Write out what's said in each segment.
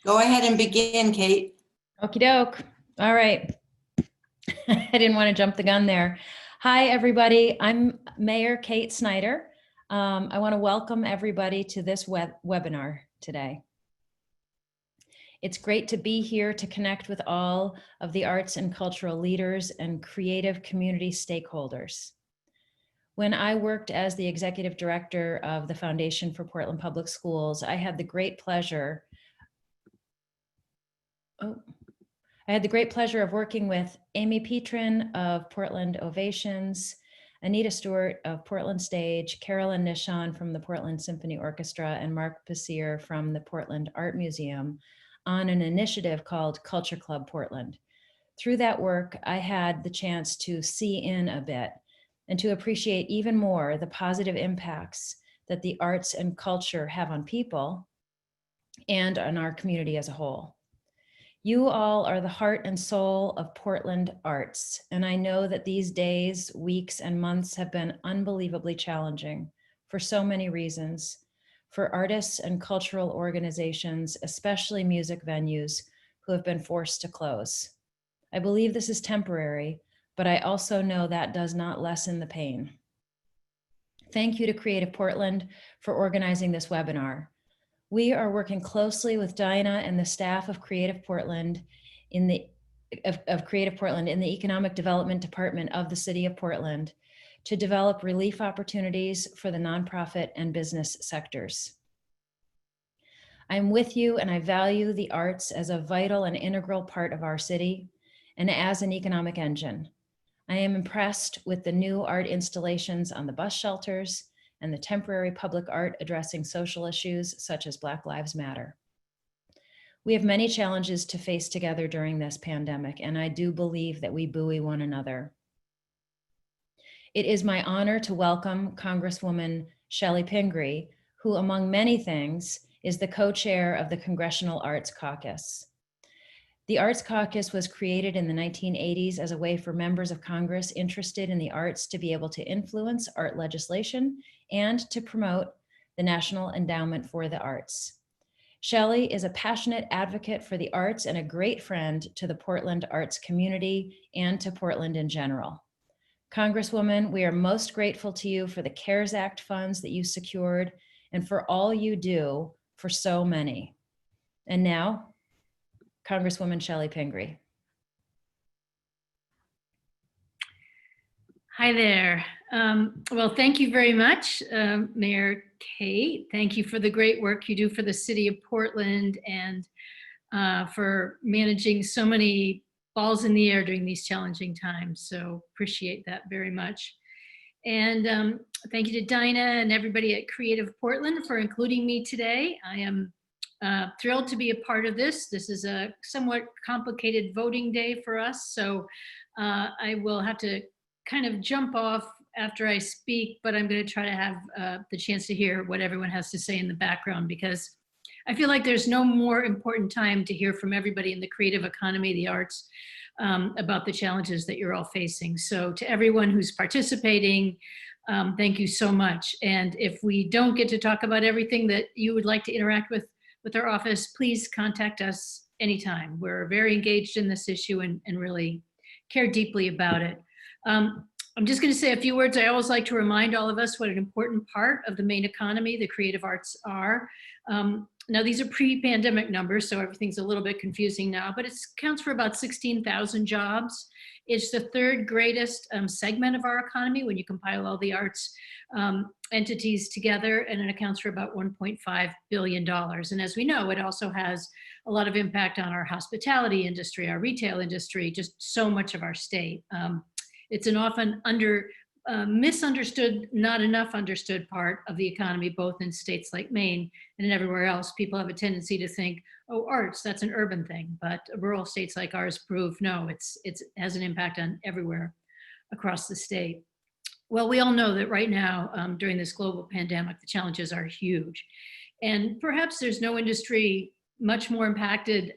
Go ahead and begin, Kate. Okie doke. All right. I didn't want to jump the gun there. Hi, everybody. I'm Mayor Kate Snyder. I want to welcome everybody to this webinar today. It's great to be here to connect with all of the arts and cultural leaders and creative community stakeholders. When I worked as the executive director of the Foundation for Portland Public Schools, I had the great pleasure of working with Amy Petrin of Portland Ovations, Anita Stewart of Portland Stage, Carolyn Nishon from the Portland Symphony Orchestra, and Mark Passier from the Portland Art Museum on an initiative called Culture Club Portland. Through that work, I had the chance to see in a bit and to appreciate even more the positive impacts that the arts and culture have on people and on our community as a whole. You all are the heart and soul of Portland arts, and I know that these days, weeks, and months have been unbelievably challenging for so many reasons, for artists and cultural organizations, especially music venues, who have been forced to close. I believe this is temporary, but I also know that does not lessen the pain. Thank you to Creative Portland for organizing this webinar. We are working closely with Dinah and the staff of Creative Portland in the Economic Development Department of the City of Portland to develop relief opportunities for the nonprofit and business sectors. I'm with you, and I value the arts as a vital and integral part of our city and as an economic engine. I am impressed with the new art installations on the bus shelters and the temporary public art addressing social issues such as Black Lives Matter. We have many challenges to face together during this pandemic, and I do believe that we buoy one another. It is my honor to welcome Congresswoman Chellie Pingree, who, among many things, is the co-chair of the Congressional Arts Caucus. The Arts Caucus was created in the 1980s as a way for members of Congress interested in the arts to be able to influence art legislation and to promote the National Endowment for the Arts. Chellie is a passionate advocate for the arts and a great friend to the Portland arts community and to Portland in general. Congresswoman, we are most grateful to you for the CARES Act funds that you secured and for all you do for so many. And now, Congresswoman Chellie Pingree. Hi there. Well, thank you very much, Mayor Kate. Thank you for the great work you do for the City of Portland and for managing so many balls in the air during these challenging times. So appreciate that very much. And thank you to Dinah and everybody at Creative Portland for including me today. I am thrilled to be a part of this. This is a somewhat complicated voting day for us, so I will have to kind of jump off after I speak, but I'm going to try to have the chance to hear what everyone has to say in the background, because I feel like there's no more important time to hear from everybody in the creative economy, the arts, about the challenges that you're all facing. So to everyone who's participating, thank you so much. And if we don't get to talk about everything that you would like to interact with our office, please contact us anytime. We're very engaged in this issue and really care deeply about it. I'm just going to say a few words. I always like to remind all of us what an important part of the main economy the creative arts are. Now, these are pre-pandemic numbers, so everything's a little bit confusing now, but it counts for about 16,000 jobs. It's the third greatest segment of our economy when you compile all the arts entities together, and it accounts for about $1.5 billion. And as we know, it also has a lot of impact on our hospitality industry, our retail industry, just so much of our state. It's an often misunderstood, not enough understood part of the economy, both in states like Maine and everywhere else. People have a tendency to think, oh, arts, that's an urban thing. But rural states like ours prove, no, it has an impact on everywhere across the state. Well, we all know that right now, during this global pandemic, the challenges are huge. And perhaps there's no industry much more impacted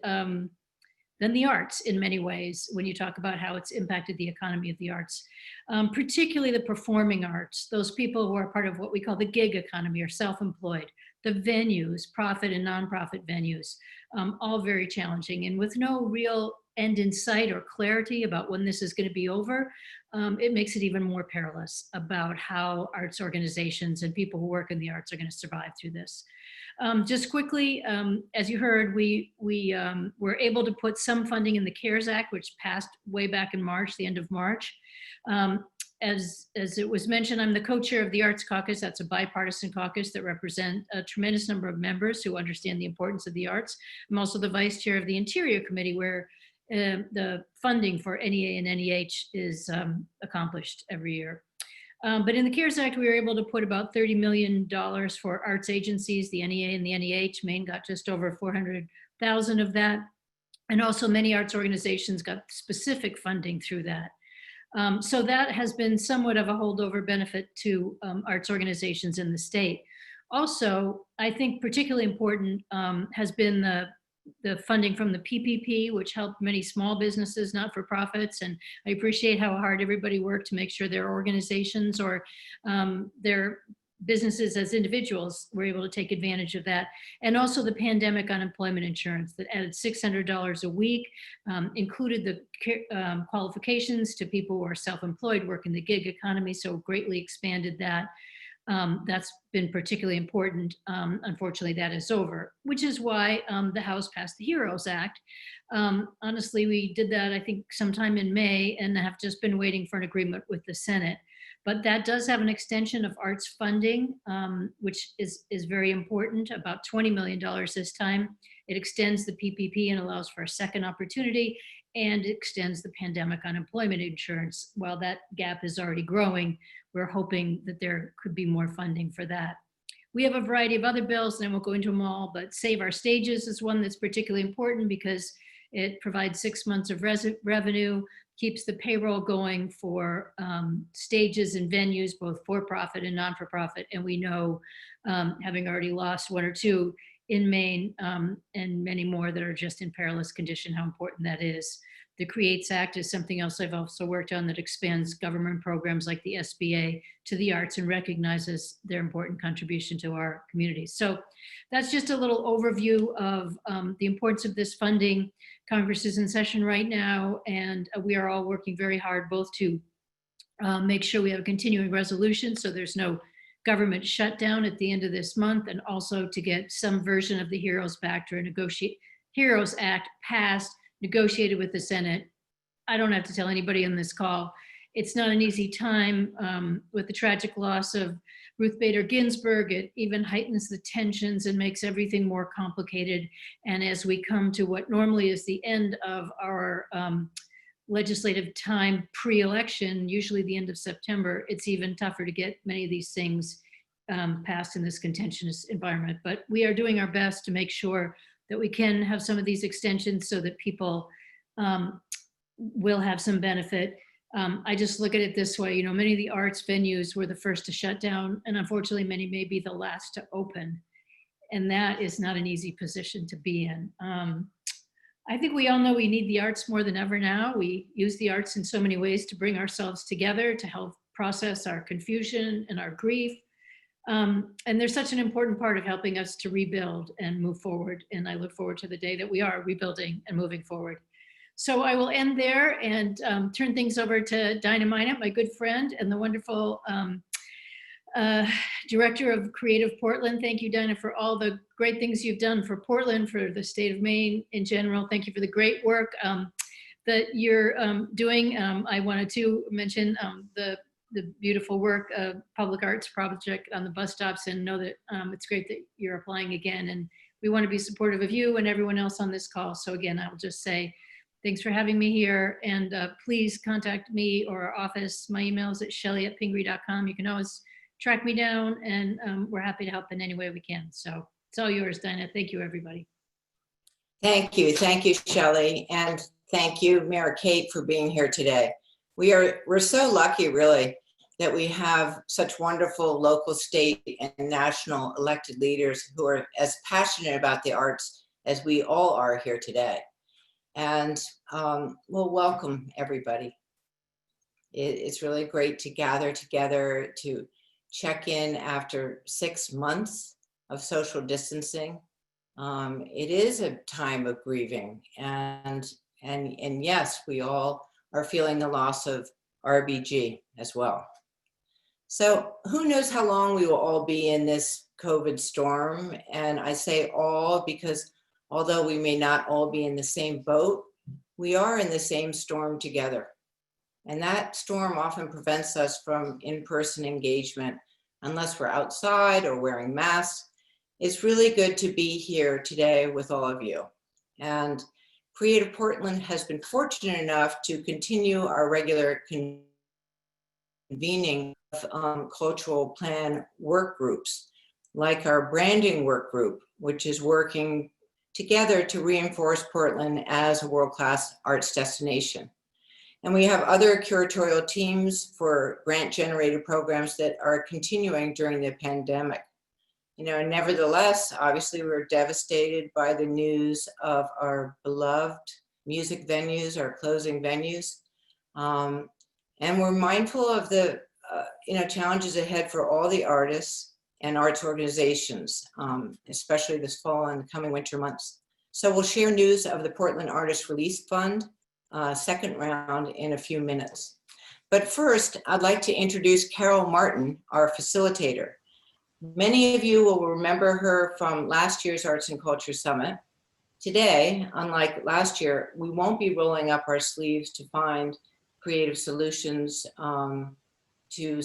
than the arts in many ways when you talk about how it's impacted the economy of the arts, particularly the performing arts, those people who are part of what we call the gig economy or self-employed. the venues, profit and nonprofit venues, all very challenging. And with no real end in sight or clarity about when this is going to be over, it makes it even more perilous about how arts organizations and people who work in the arts are going to survive through this. Just quickly, as you heard, we were able to put some funding in the CARES Act, which passed way back in March, the end of March. As it was mentioned, I'm the co-chair of the Arts Caucus. That's a bipartisan caucus that represents a tremendous number of members who understand the importance of the arts. I'm also the vice chair of the Interior Committee, where the funding for NEA and NEH is accomplished every year. But in the CARES Act, we were able to put about $30 million for arts agencies. The NEA and the NEH, Maine got just over 400,000 of that. And also many arts organizations got specific funding through that. So that has been somewhat of a holdover benefit to arts organizations in the state. Also, I think particularly important has been the funding from the PPP, which helped many small businesses, not-for-profits. And I appreciate how hard everybody worked to make sure their organizations or their businesses as individuals were able to take advantage of that. And also the pandemic unemployment insurance that added $600 a week, included the qualifications to people who are self-employed, work in the gig economy, so greatly expanded that. That's been particularly important. Unfortunately, that is over, which is why the House passed the HEROES Act. Honestly, we did that, I think, sometime in May and have just been waiting for an agreement with the Senate. But that does have an extension of arts funding, which is very important, about $20 million this time. It extends the PPP and allows for a second opportunity, and extends the pandemic unemployment insurance. While that gap is already growing, we're hoping that there could be more funding for that. We have a variety of other bills, and I won't go into them all, but Save Our Stages is one that's particularly important because it provides 6 months of revenue, keeps the payroll going for stages and venues, both for-profit and non-for-profit. And we know, having already lost one or two in Maine and many more that are just in perilous condition, how important that is. The CREATES Act is something else I've also worked on that expands government programs like the SBA to the arts and recognizes their important contribution to our communities. So that's just a little overview of the importance of this funding. Congress is in session right now, and we are all working very hard both to make sure we have a continuing resolution so there's no government shutdown at the end of this month, and also to get some version of the HEROES Act or HEROES Act passed, negotiated with the Senate. I don't have to tell anybody on this call. It's not an easy time with the tragic loss of Ruth Bader Ginsburg. It even heightens the tensions and makes everything more complicated. And as we come to what normally is the end of our legislative time pre-election, usually the end of September, it's even tougher to get many of these things passed in this contentious environment. But we are doing our best to make sure that we can have some of these extensions so that people will have some benefit. I just look at it this way, you know, many of the arts venues were the first to shut down, and unfortunately many may be the last to open. And that is not an easy position to be in. I think we all know we need the arts more than ever now. We use the arts in so many ways to bring ourselves together, to help process our confusion and our grief. And they're such an important part of helping us to rebuild and move forward. And I look forward to the day that we are rebuilding and moving forward. So I will end there and turn things over to Dinah Minot, my good friend and the wonderful Director of Creative Portland. Thank you, Dinah, for all the great things you've done for Portland, for the state of Maine in general. Thank you for the great work that you're doing. I wanted to mention the beautiful work of Public Arts Project on the bus stops, and know that it's great that you're applying again. And we want to be supportive of you and everyone else on this call. So again, I'll just say thanks for having me here, and please contact me or our office. My email is at shelley@pingree.com. You can always track me down, and we're happy to help in any way we can. So it's all yours, Dinah. Thank you, everybody. Thank you, Shelley, and thank you, Mayor Kate, for being here today. We're so lucky, really, that we have such wonderful local, state, and national elected leaders who are as passionate about the arts as we all are here today. And we'll welcome everybody. It's really great to gather together to check in after 6 months of social distancing. It is a time of grieving, and yes, we all are feeling the loss of RBG as well. So who knows how long we will all be in this COVID storm? And I say all because although we may not all be in the same boat, we are in the same storm together. And that storm often prevents us from in-person engagement unless we're outside or wearing masks. It's really good to be here today with all of you. And Creative Portland has been fortunate enough to continue our regular convening of cultural plan work groups, like our branding work group, which is working together to reinforce Portland as a world-class arts destination. And we have other curatorial teams for grant-generated programs that are continuing during the pandemic. You know, nevertheless, obviously we're devastated by the news of our beloved music venues, our closing venues. And we're mindful of the challenges ahead for all the artists and arts organizations, especially this fall and coming winter months. So we'll share news of the Portland Artist Release Fund second round in a few minutes. But first, I'd like to introduce Carol Martin, our facilitator. Many of you will remember her from last year's Arts and Culture Summit. Today, unlike last year, we won't be rolling up our sleeves to find creative solutions to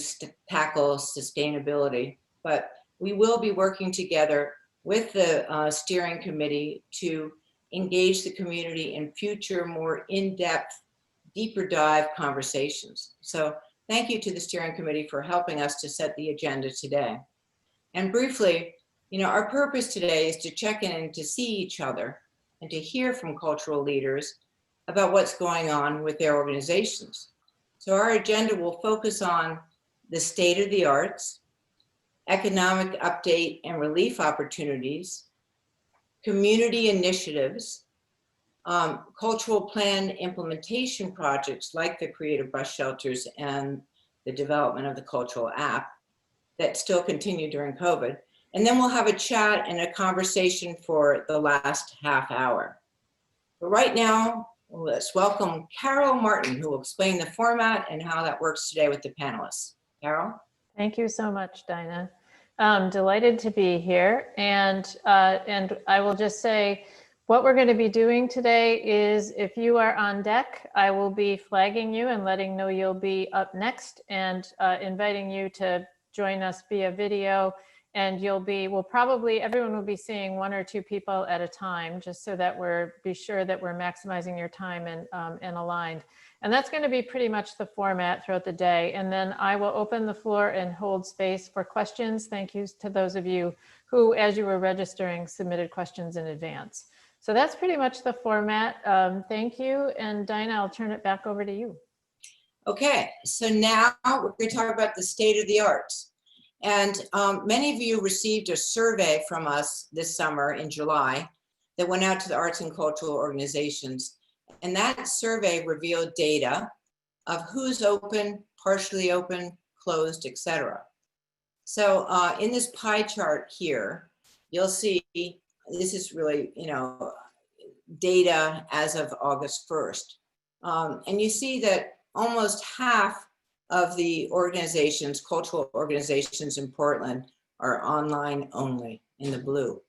tackle sustainability, but we will be working together with the steering committee to engage the community in future, more in-depth, deeper dive conversations. So thank you to the steering committee for helping us to set the agenda today. And briefly, our purpose today is to check in and to see each other and to hear from cultural leaders about what's going on with their organizations. So our agenda will focus on the state of the arts, economic update and relief opportunities, community initiatives, cultural plan implementation projects like the Creative Bus Shelters and the development of the cultural app that still continue during COVID. And then we'll have a chat and a conversation for the last half hour. But right now, let's welcome Carol Martin, who will explain the format and how that works today with the panelists. Carol? Thank you so much, Dinah. Delighted to be here. And I will just say, what we're going to be doing today is, if you are on deck, I will be flagging you and letting know you'll be up next, and inviting you to join us via video. And everyone will be seeing one or two people at a time, just so that be sure that we're maximizing your time and aligned. And that's going to be pretty much the format throughout the day. And then I will open the floor and hold space for questions. Thank you to those of you who, as you were registering, submitted questions in advance. So that's pretty much the format. Thank you. And Dinah, I'll turn it back over to you. Okay, so now we're going to talk about the state of the arts. And many of you received a survey from us this summer in July that went out to the arts and cultural organizations. And that survey revealed data of who's open, partially open, closed, etc. So in this pie chart here, you'll see this is really, data as of August 1st. And you see that almost half of the organizations, cultural organizations in Portland, are online only in the blue.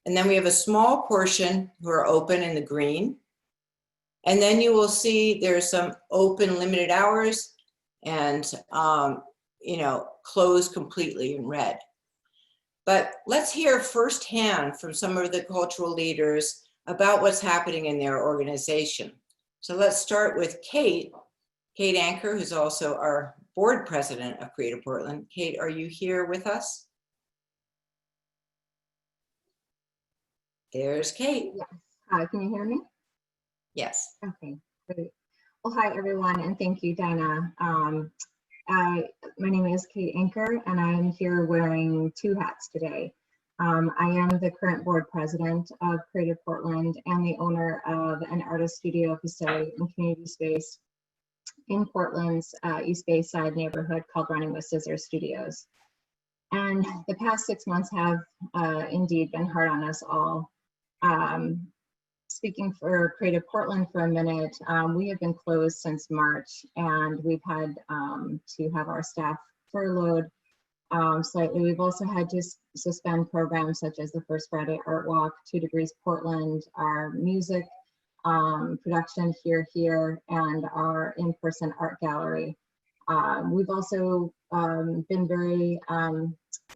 And then we have a small portion who are open in the green. And then you will see there's some open limited hours and, closed completely in red. But let's hear firsthand from some of the cultural leaders about what's happening in their organization. So let's start with Kate Anker, who's also our board president of Creative Portland. Kate, are you here with us? There's Kate. Yes. Hi, can you hear me? Yes. Okay, great. Well, hi, everyone, and thank you, Dinah. My name is Kate Anker, and I'm here wearing two hats today. I am the current board president of Creative Portland and the owner of an artist studio facility and community space in Portland's East Bayside neighborhood called Running with Scissors Studios. And the past 6 months have indeed been hard on us all. Speaking for Creative Portland for a minute, we have been closed since March, and we've had to have our staff furloughed slightly. We've also had to suspend programs such as the First Friday Art Walk, 2 Degrees Portland, our music production here, and our in-person art gallery. We've also been very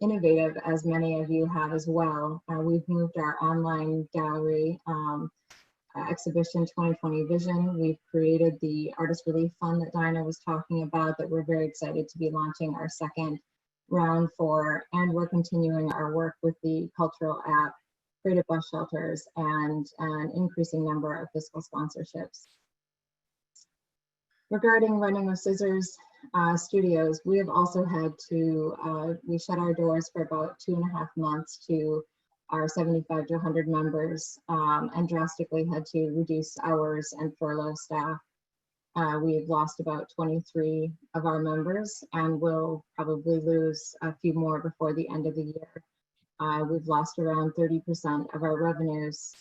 innovative, as many of you have as well. We've moved our online gallery exhibition 2020 Vision. We've created the Artist Relief Fund that Dinah was talking about that we're very excited to be launching our second round for, and we're continuing our work with the cultural app, Creative Bus Shelters, and an increasing number of fiscal sponsorships. Regarding Running with Scissors Studios, we have also had to, we shut our doors for about 2.5 months to our 75 to 100 members, and drastically had to reduce hours and furlough staff. We've lost about 23 of our members, and we'll probably lose a few more before the end of the year. We've lost around 30% of our revenues.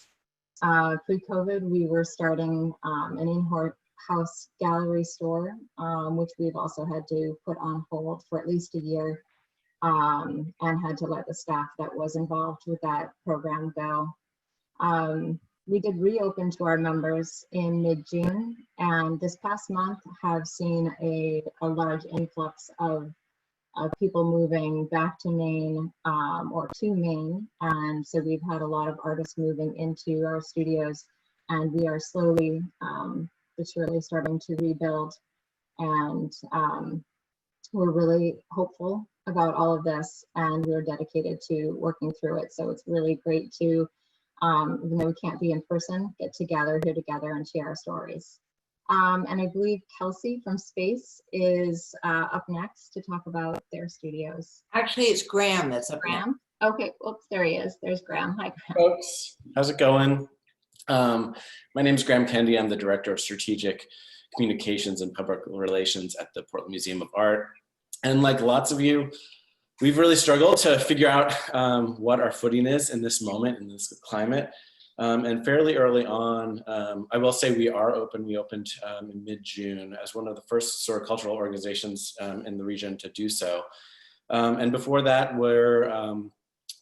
Pre-COVID, we were starting an in-house gallery store, which we've also had to put on hold for at least a year, and had to let the staff that was involved with that program go. We did reopen to our members in mid-June, and this past month have seen a large influx of people moving back to Maine, or to Maine. And so we've had a lot of artists moving into our studios, and we are slowly but surely starting to rebuild. And we're really hopeful about all of this, and we're dedicated to working through it. So it's really great to, even though we can't be in person, get together here together and share our stories. And I believe Kelsey from Space is up next to talk about their studios. Actually, it's Graham that's up next. Graham? Okay, oops, there he is. There's Graham. Hi, Graham. Folks, how's it going? My name is Graham Kendi. I'm the Director of Strategic Communications and Public Relations at the Portland Museum of Art. And like lots of you, we've really struggled to figure out what our footing is in this moment, in this climate. And fairly early on, I will say we are open. We opened in mid-June as one of the first sort of cultural organizations in the region to do so. And before that, we're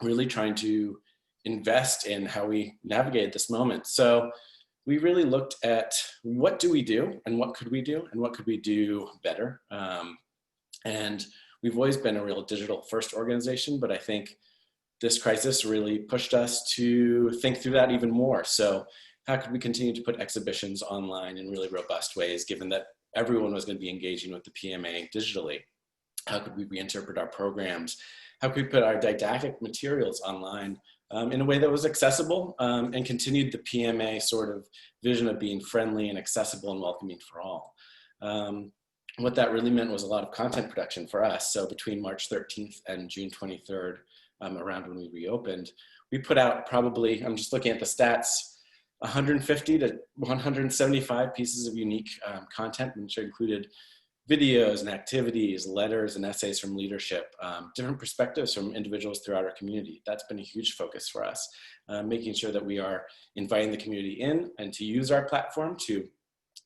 really trying to invest in how we navigate this moment. So we really looked at what do we do and what could we do and what could we do better. And we've always been a real digital first organization, but I think this crisis really pushed us to think through that even more. So how could we continue to put exhibitions online in really robust ways, given that everyone was going to be engaging with the PMA digitally? How could we reinterpret our programs? How could we put our didactic materials online in a way that was accessible and continued the PMA sort of vision of being friendly and accessible and welcoming for all? What that really meant was a lot of content production for us. So between March 13th and June 23rd, around when we reopened, we put out probably, I'm just looking at the stats, 150 to 175 pieces of unique content, which included videos and activities, letters and essays from leadership, different perspectives from individuals throughout our community. That's been a huge focus for us, making sure that we are inviting the community in and to use our platform to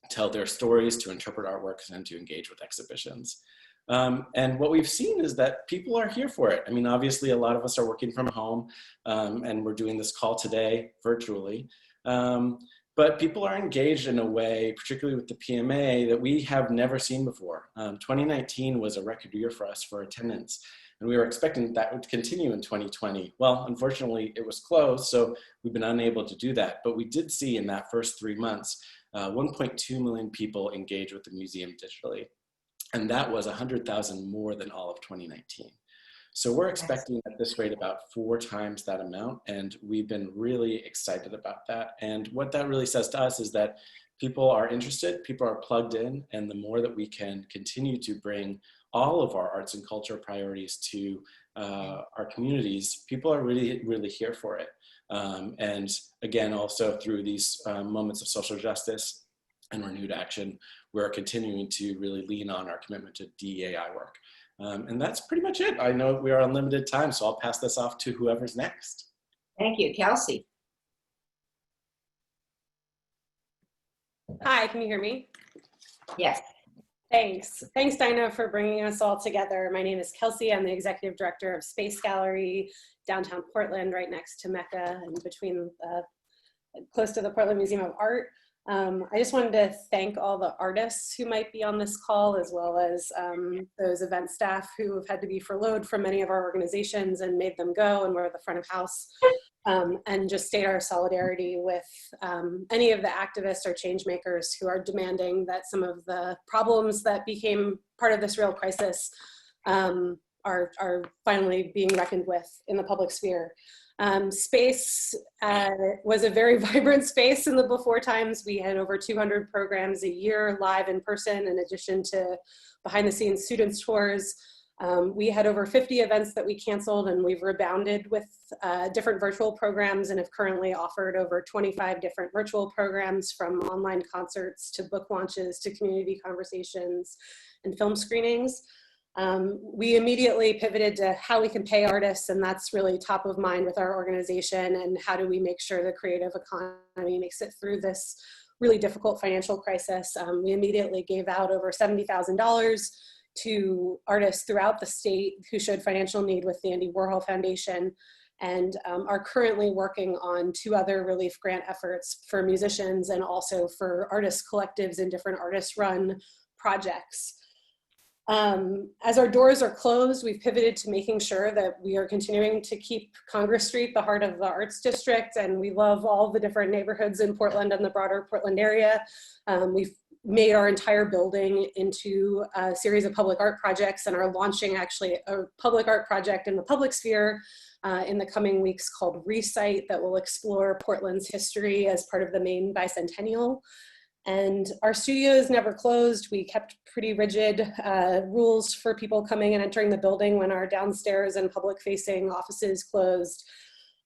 tell their stories, to interpret artworks, and to engage with exhibitions. And what we've seen is that people are here for it. I mean, obviously a lot of us are working from home and we're doing this call today virtually. But people are engaged in a way, particularly with the PMA, that we have never seen before. 2019 was a record year for us for attendance, and we were expecting that would continue in 2020. Well, unfortunately, it was closed, so we've been unable to do that. But we did see in that first 3 months, 1.2 million people engage with the museum digitally. And that was 100,000 more than all of 2019. So we're expecting at this rate about 4 times that amount, and we've been really excited about that. And what that really says to us is that people are interested, people are plugged in, and the more that we can continue to bring all of our arts and culture priorities to our communities, people are really, really here for it. And again, also through these moments of social justice and renewed action, we're continuing to really lean on our commitment to DEI work. And that's pretty much it. I know we are on limited time, so I'll pass this off to whoever's next. Thank you, Kelsey. Hi, can you hear me? Yes. Thanks. Thanks, Dinah, for bringing us all together. My name is Kelsey. I'm the Executive Director of Space Gallery, downtown Portland, right next to Mecca and close to the Portland Museum of Art. I just wanted to thank all the artists who might be on this call, as well as those event staff who have had to be furloughed from many of our organizations and made them go and were at the front of house. And just state our solidarity with any of the activists or change makers who are demanding that some of the problems that became part of this real crisis are finally being reckoned with in the public sphere. Space was a very vibrant space in the before times. We had over 200 programs a year live in person, in addition to behind the scenes students tours. We had over 50 events that we canceled, and we've rebounded with different virtual programs and have currently offered over 25 different virtual programs, from online concerts to book launches to community conversations and film screenings. We immediately pivoted to how we can pay artists, and that's really top of mind with our organization, and how do we make sure the creative economy makes it through this really difficult financial crisis. We immediately gave out over $70,000 to artists throughout the state who showed financial need with the Andy Warhol Foundation, and are currently working on 2 other relief grant efforts for musicians and also for artist collectives and different artist-run projects. As our doors are closed, we've pivoted to making sure that we are continuing to keep Congress Street the heart of the Arts District, and we love all the different neighborhoods in Portland and the broader Portland area. We've made our entire building into a series of public art projects, and are launching actually a public art project in the public sphere in the coming weeks called Recite, that will explore Portland's history as part of the Maine bicentennial. And our studios never closed. We kept pretty rigid rules for people coming and entering the building when our downstairs and public facing offices closed.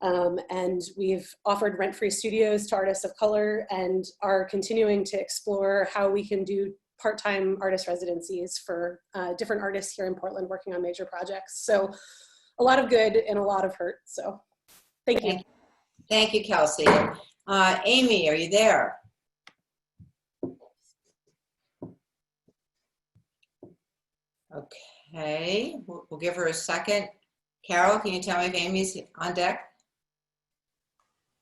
And we've offered rent-free studios to artists of color, and are continuing to explore how we can do part-time artist residencies for different artists here in Portland working on major projects. So a lot of good and a lot of hurt. So thank you. Thank you, Kelsey. Amy, are you there? Okay, we'll give her a second. Carol, can you tell me if Amy's on deck?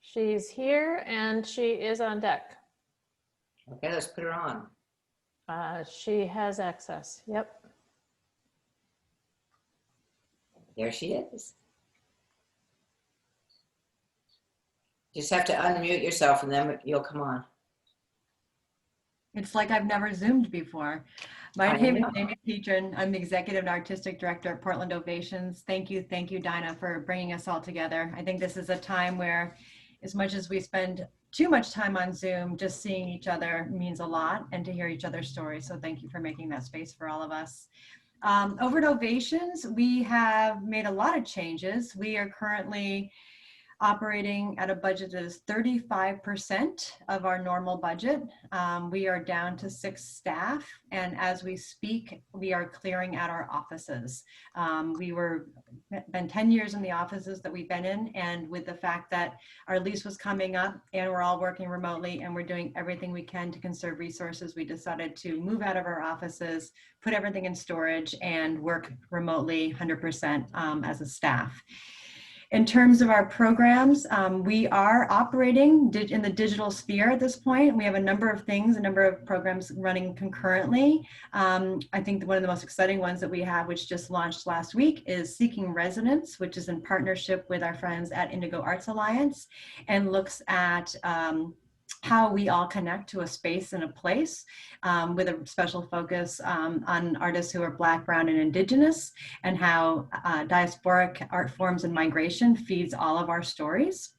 She's here and she is on deck. Okay, let's put her on. She has access. Yep. There she is. Just have to unmute yourself and then you'll come on. It's like I've never Zoomed before. My name is Amy Petrin. I'm the Executive and Artistic Director at Portland Ovations. Thank you, Dinah, for bringing us all together. I think this is a time where, as much as we spend too much time on Zoom, just seeing each other means a lot, and to hear each other's stories. So thank you for making that space for all of us. Over at Ovations, we have made a lot of changes. We are currently operating at a budget that is 35% of our normal budget. We are down to 6 staff, and as we speak, we are clearing out our offices. Been 10 years in the offices that we've been in, and with the fact that our lease was coming up and we're all working remotely and we're doing everything we can to conserve resources, we decided to move out of our offices, put everything in storage, and work remotely 100% as a staff. In terms of our programs, we are operating in the digital sphere at this point. We have a number of things, a number of programs running concurrently. I think one of the most exciting ones that we have, which just launched last week, is Seeking Resonance, which is in partnership with our friends at Indigo Arts Alliance, and looks at how we all connect to a space and a place, with a special focus on artists who are Black, Brown, and Indigenous, and how diasporic art forms and migration feeds all of our stories.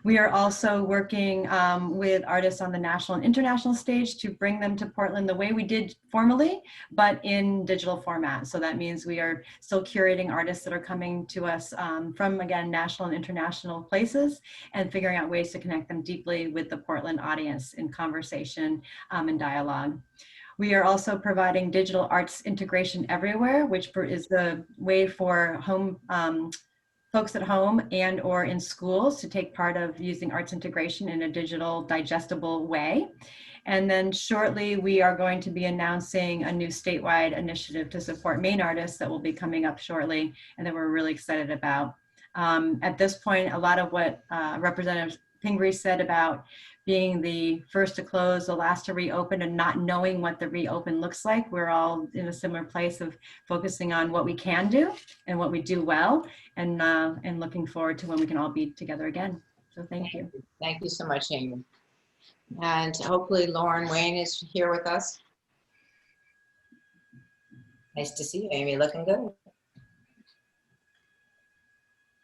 We are also working with artists on the national and international stage to bring them to Portland the way we did formally, but in digital format. So that means we are still curating artists that are coming to us from, again, national and international places, and figuring out ways to connect them deeply with the Portland audience in conversation and dialogue. We are also providing digital arts integration everywhere, which is the way for home folks at home and or in schools to take part of using arts integration in a digital digestible way. And then shortly, we are going to be announcing a new statewide initiative to support Maine artists that will be coming up shortly and that we're really excited about. At this point, a lot of what Representative Pingree said about being the first to close, the last to reopen, and not knowing what the reopen looks like. We're all in a similar place of focusing on what we can do and what we do well, and looking forward to when we can all be together again. So thank you. Thank you so much, Amy. And hopefully Lauren Wayne is here with us. Nice to see you, Amy, looking good.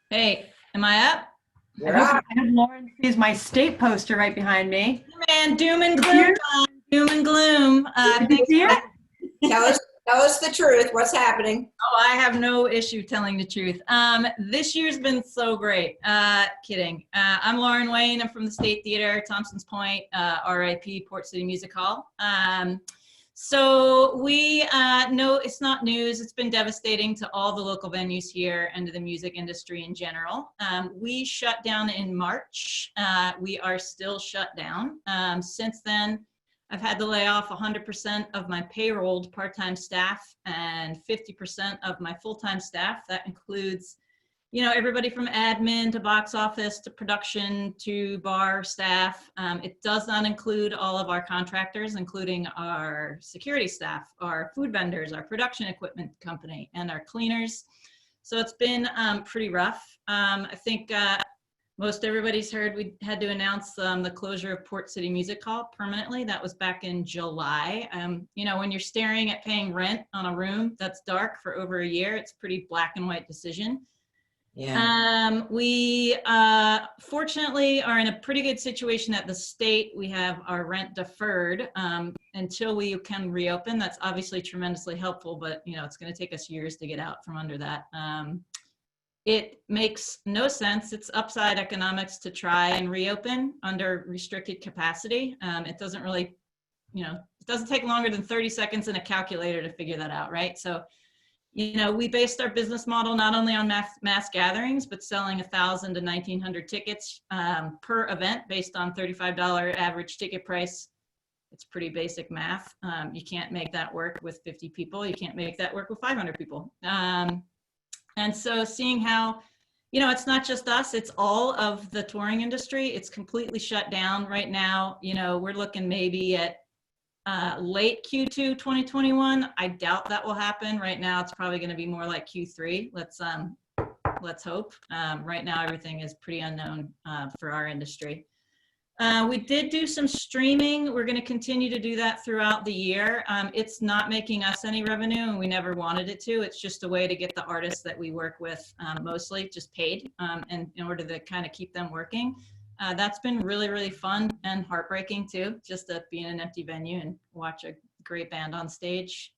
Hey, am I up? You're up. I have Lauren sees my state poster right behind me. Man, doom and gloom time. Doom and gloom. Thanks. Tell us the truth. What's happening? Oh, I have no issue telling the truth. This year's been so great. Kidding. I'm Lauren Wayne. I'm from the State Theater, Thompson's Point, RIP, Port City Music Hall. So we know it's not news. It's been devastating to all the local venues here and to the music industry in general. We shut down in March. We are still shut down. Since then, I've had to lay off 100% of my payrolled part-time staff and 50% of my full-time staff. That includes, you know, everybody from admin to box office to production to bar staff. It does not include all of our contractors, including our security staff, our food vendors, our production equipment company, and our cleaners. So it's been pretty rough. I think most everybody's heard we had to announce the closure of Port City Music Hall permanently. That was back in July. You know, when you're staring at paying rent on a room that's dark for over a year, it's a pretty black and white decision. Yeah. We fortunately are in a pretty good situation at the state. We have our rent deferred until we can reopen. That's obviously tremendously helpful, but you know, it's going to take us years to get out from under that. It makes no sense. It's upside economics to try and reopen under restricted capacity. It doesn't really, you know, it doesn't take longer than 30 seconds in a calculator to figure that out, right? So, you know, we based our business model not only on mass gatherings, but selling 1,000 to 1,900 tickets per event based on $35 average ticket price. It's pretty basic math. You can't make that work with 50 people. You can't make that work with 500 people. And so seeing how, you know, it's not just us, it's all of the touring industry. It's completely shut down right now. You know, we're looking maybe at late Q2 2021. I doubt that will happen. Right now, it's probably going to be more like Q3. Let's hope. Right now, everything is pretty unknown for our industry. We did do some streaming. We're going to continue to do that throughout the year. It's not making us any revenue, and we never wanted it to. It's just a way to get the artists that we work with mostly just paid, and in order to kind of keep them working. That's been really, really fun and heartbreaking too, just to be in an empty venue and watch a great band on stage.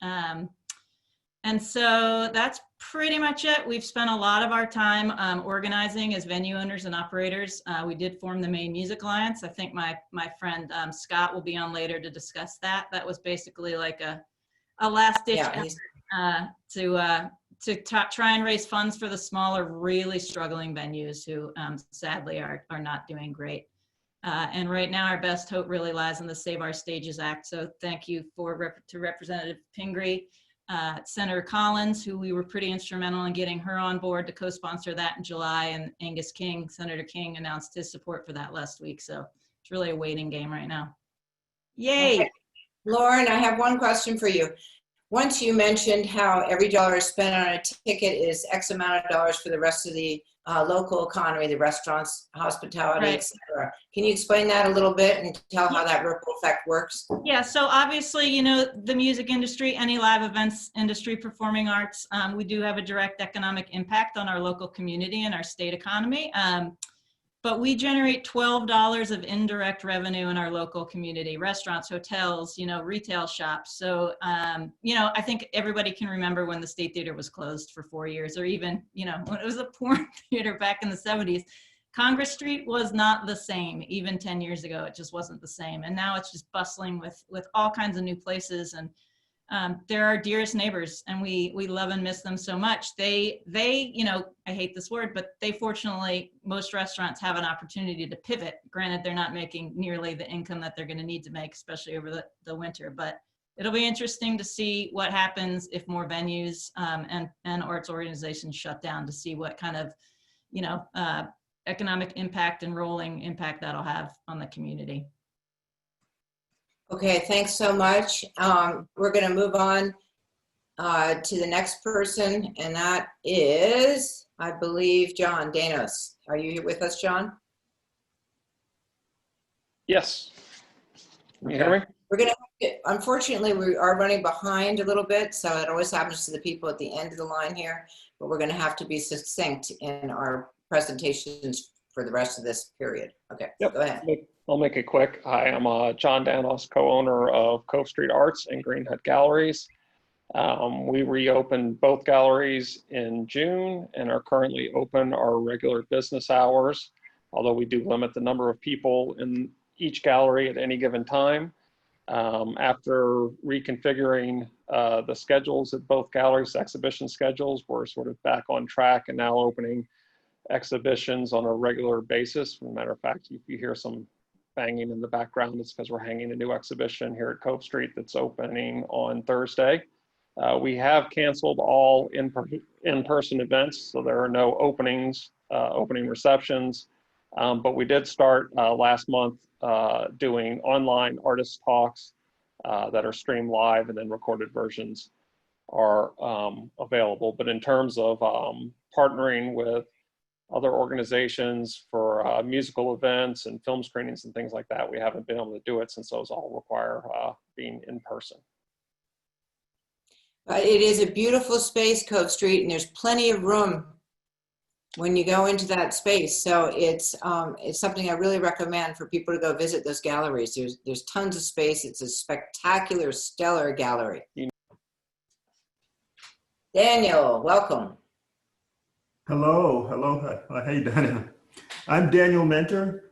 And so that's pretty much it. We've spent a lot of our time organizing as venue owners and operators. We did form the Maine Music Alliance. I think my friend Scott will be on later to discuss that. That was basically like a last-ditch effort to try and raise funds for the smaller, really struggling venues who sadly are not doing great. And right now our best hope really lies in the Save Our Stages Act. So thank you to Representative Pingree, Senator Collins, who we were pretty instrumental in getting her on board to co-sponsor that in July, and Angus King, Senator King, announced his support for that last week. So it's really a waiting game right now. Yay. Okay. Lauren, I have one question for you. Once you mentioned how every dollar spent on a ticket is X amount of dollars for the rest of the local economy, the restaurants, hospitality, Right. etc. Can you explain that a little bit and tell how that ripple effect works? Yeah, so obviously, you know, the music industry, any live events industry, performing arts, we do have a direct economic impact on our local community and our state economy. But we generate $12 of indirect revenue in our local community, restaurants, hotels, you know, retail shops. So, you know, I think everybody can remember when the State Theater was closed for 4 years, or even, you know, when it was a porn theater back in the 70s. Congress Street was not the same. Even 10 years ago, it just wasn't the same. And now it's just bustling with all kinds of new places. And they're our dearest neighbors, and we love and miss them so much. They, you know, I hate this word, but they fortunately, most restaurants have an opportunity to pivot. Granted, they're not making nearly the income that they're going to need to make, especially over the winter. But it'll be interesting to see what happens if more venues and arts organizations shut down, to see what kind of, you know, economic impact and rolling impact that'll have on the community. Okay, thanks so much. We're going to move on to the next person, and that is, I believe, John Danos. Are you here with us, John? Yes. Can you hear me? We're going to, unfortunately, we are running behind a little bit, so it always happens to the people at the end of the line here, but we're going to have to be succinct in our presentations for the rest of this period. Okay, Yep. Go ahead. I'll make it quick. Hi, I'm John Danos, co-owner of Cove Street Arts and Green Hut Galleries. We reopened both galleries in June and are currently open our regular business hours, although we do limit the number of people in each gallery at any given time. After reconfiguring the schedules at both galleries, exhibition schedules, we're sort of back on track and now opening exhibitions on a regular basis. As a matter of fact, if you hear some banging in the background, it's because we're hanging a new exhibition here at Cove Street that's opening on Thursday. We have canceled all in-person events, so there are no openings, opening receptions, but we did start last month doing online artist talks that are streamed live, and then recorded versions are available. But in terms of partnering with other organizations for musical events and film screenings and things like that, we haven't been able to do it since those all require being in person. It is a beautiful space, Cove Street, and there's plenty of room when you go into that space. So it's something I really recommend for people to go visit those galleries. There's tons of space. It's a spectacular, stellar gallery. Daniel, welcome. Hello. Hey, Dana. I'm Daniel Mentor,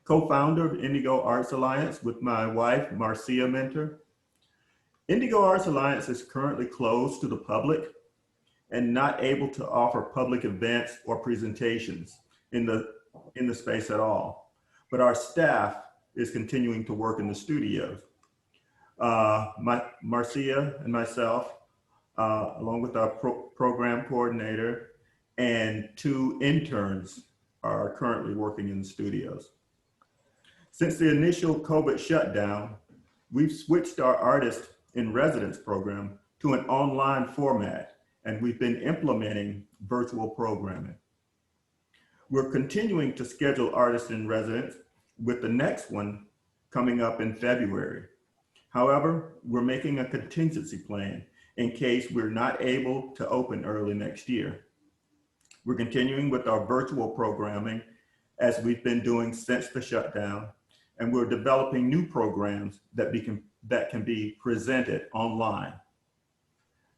co-founder of Indigo Arts Alliance with my wife, Marcia Mentor. Indigo Arts Alliance is currently closed to the public and not able to offer public events or presentations in the space at all. But our staff is continuing to work in the studios. Marcia and myself, along with our program coordinator, and 2 interns are currently working in the studios. Since the initial COVID shutdown, we've switched our artist in residence program to an online format, and we've been implementing virtual programming. We're continuing to schedule artists in residence, with the next one coming up in February. However, we're making a contingency plan in case we're not able to open early next year. We're continuing with our virtual programming as we've been doing since the shutdown, and we're developing new programs that can be presented online.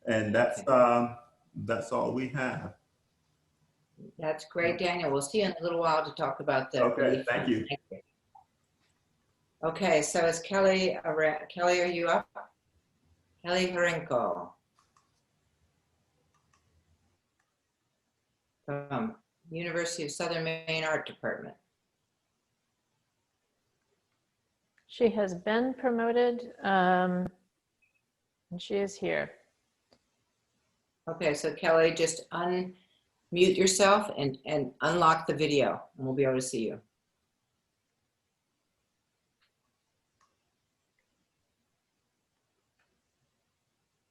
And that's all we have. That's great, Daniel. We'll see you in a little while to talk about the Okay, relief thank funds. you. Thank you. Okay, so is Kelly, Kelly, are you up? Kelly Horenko. From University of Southern Maine Art Department. She has been promoted, and she is here. Okay, so Kelly, just unmute yourself and unlock the video, and we'll be able to see you.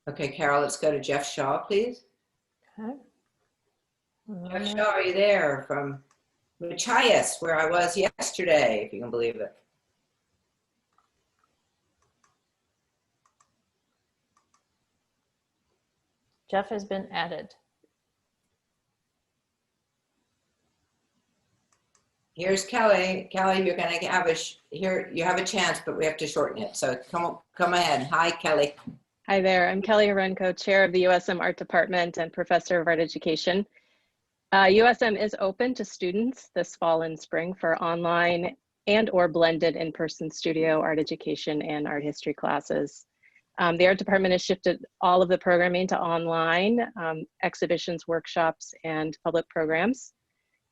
Okay, Carol, let's go to Jeff Shaw, please. Okay. Jeff Shaw, are you there? From Machias, where I was yesterday, if you can believe it. Jeff has been added. Here's Kelly. Kelly, you're going to have you have a chance, but we have to shorten it. So come ahead. Hi, Kelly. Hi there. I'm Kelly Horenko, Chair of the USM Art Department and Professor of Art Education. USM is open to students this fall and spring for online and/or blended in-person studio, art education, and art history classes. The art department has shifted all of the programming to online, exhibitions, workshops, and public programs.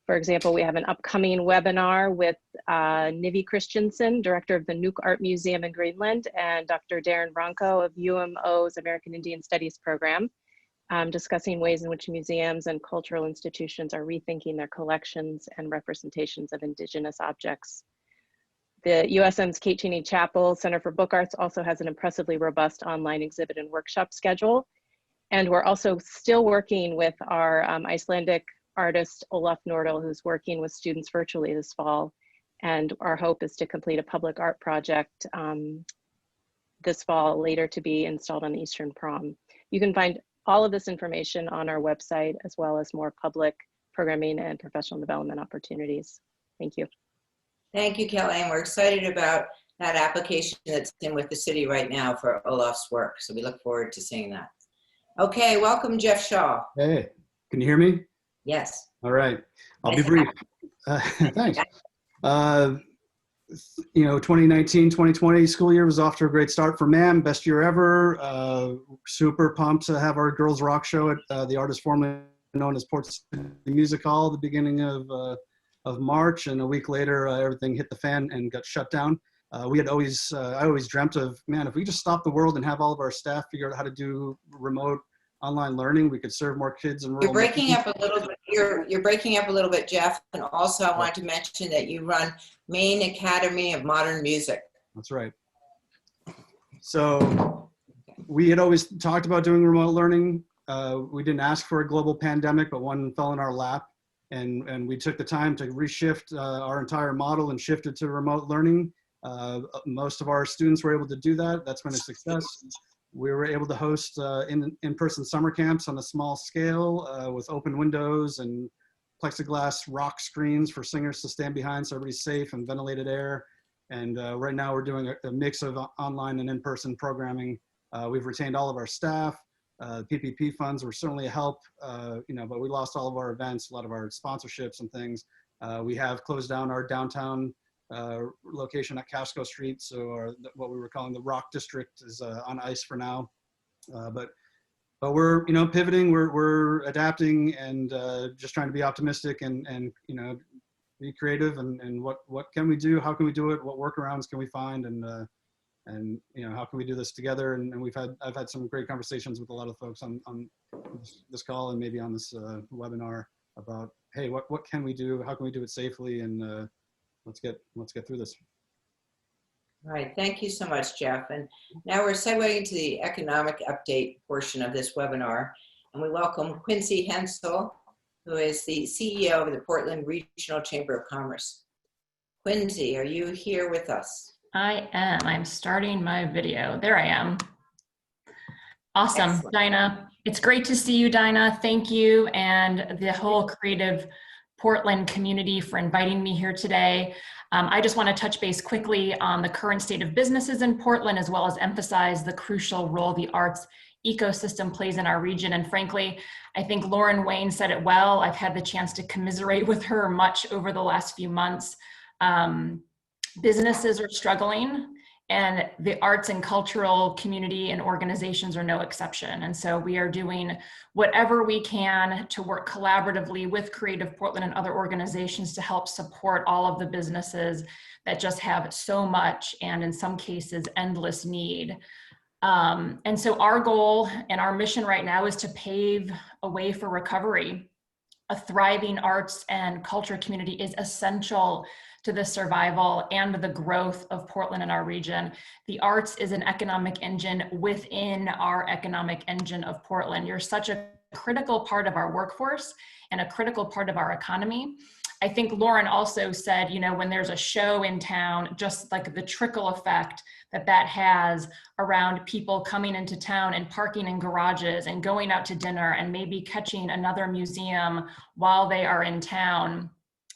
For example, we have an upcoming webinar with Nivi Christensen, director of the Nuuk Art Museum in Greenland, and Dr. Darren Bronco of UMO's American Indian Studies program, discussing ways in which museums and cultural institutions are rethinking their collections and representations of Indigenous objects. The USM's Kate Cheney Chapel Center for Book Arts also has an impressively robust online exhibit and workshop schedule. And we're also still working with our Icelandic artist Olaf Nordal, who's working with students virtually this fall. And our hope is to complete a public art project this fall, later to be installed on the Eastern Prom. You can find all of this information on our website, as well as more public programming and professional development opportunities. Thank you. Thank you, Kelly. And we're excited about that application that's in with the city right now for Olaf's work. So we look forward to seeing that. Okay, welcome, Jeff Shaw. Hey, can you hear me? Yes. All right, I'll be brief. Thanks. 2019-2020 school year was off to a great start for MAM, best year ever. Super pumped to have our Girls Rock show at the artist formerly known as Port City Music Hall at the beginning of March, and a week later everything hit the fan and got shut down. I always dreamt of, man, if we just stop the world and have all of our staff figure out how to do remote online learning, we could serve more kids in rural. You're breaking up a little bit. You're breaking up a little bit, Jeff. And also, I wanted to mention that you run Maine Academy of Modern Music. That's right. So we had always talked about doing remote learning. We didn't ask for a global pandemic, but one fell in our lap, and we took the time to reshift our entire model and shift it to remote learning. Most of our students were able to do that. That's been a success. We were able to host in-person summer camps on a small scale with open windows and plexiglass rock screens for singers to stand behind so everybody's safe and ventilated air. And right now we're doing a mix of online and in-person programming. We've retained all of our staff. PPP funds were certainly a help, but we lost all of our events, a lot of our sponsorships and things. We have closed down our downtown location at Casco Street, so what we were calling the Rock District is on ice for now. But we're pivoting, we're adapting, and just trying to be optimistic and be creative and what can we do, how can we do it, what workarounds can we find, and how can we do this together. And I've had some great conversations with a lot of folks on this call and maybe on this webinar about, hey, what can we do, how can we do it safely, and let's get through this. All right, thank you so much, Jeff. And now we're segueing into the economic update portion of this webinar. And we welcome Quincy Hensel, who is the CEO of the Portland Regional Chamber of Commerce. Quincy, are you here with us? I am. I'm starting my video. There I am. Awesome. Excellent. Dinah. It's great to see you, Dinah. Thank you. And the whole Creative Portland community for inviting me here today. I just want to touch base quickly on the current state of businesses in Portland, as well as emphasize the crucial role the arts ecosystem plays in our region. And frankly, I think Lauren Wayne said it well. I've had the chance to commiserate with her much over the last few months. Businesses are struggling, and the arts and cultural community and organizations are no exception. And so we are doing whatever we can to work collaboratively with Creative Portland and other organizations to help support all of the businesses that just have so much, and in some cases, endless need. And so our goal and our mission right now is to pave a way for recovery. A thriving arts and culture community is essential to the survival and the growth of Portland and our region. The arts is an economic engine within our economic engine of Portland. You're such a critical part of our workforce and a critical part of our economy. I think Lauren also said, when there's a show in town, just like the trickle effect that has around people coming into town and parking in garages and going out to dinner and maybe catching another museum while they are in town.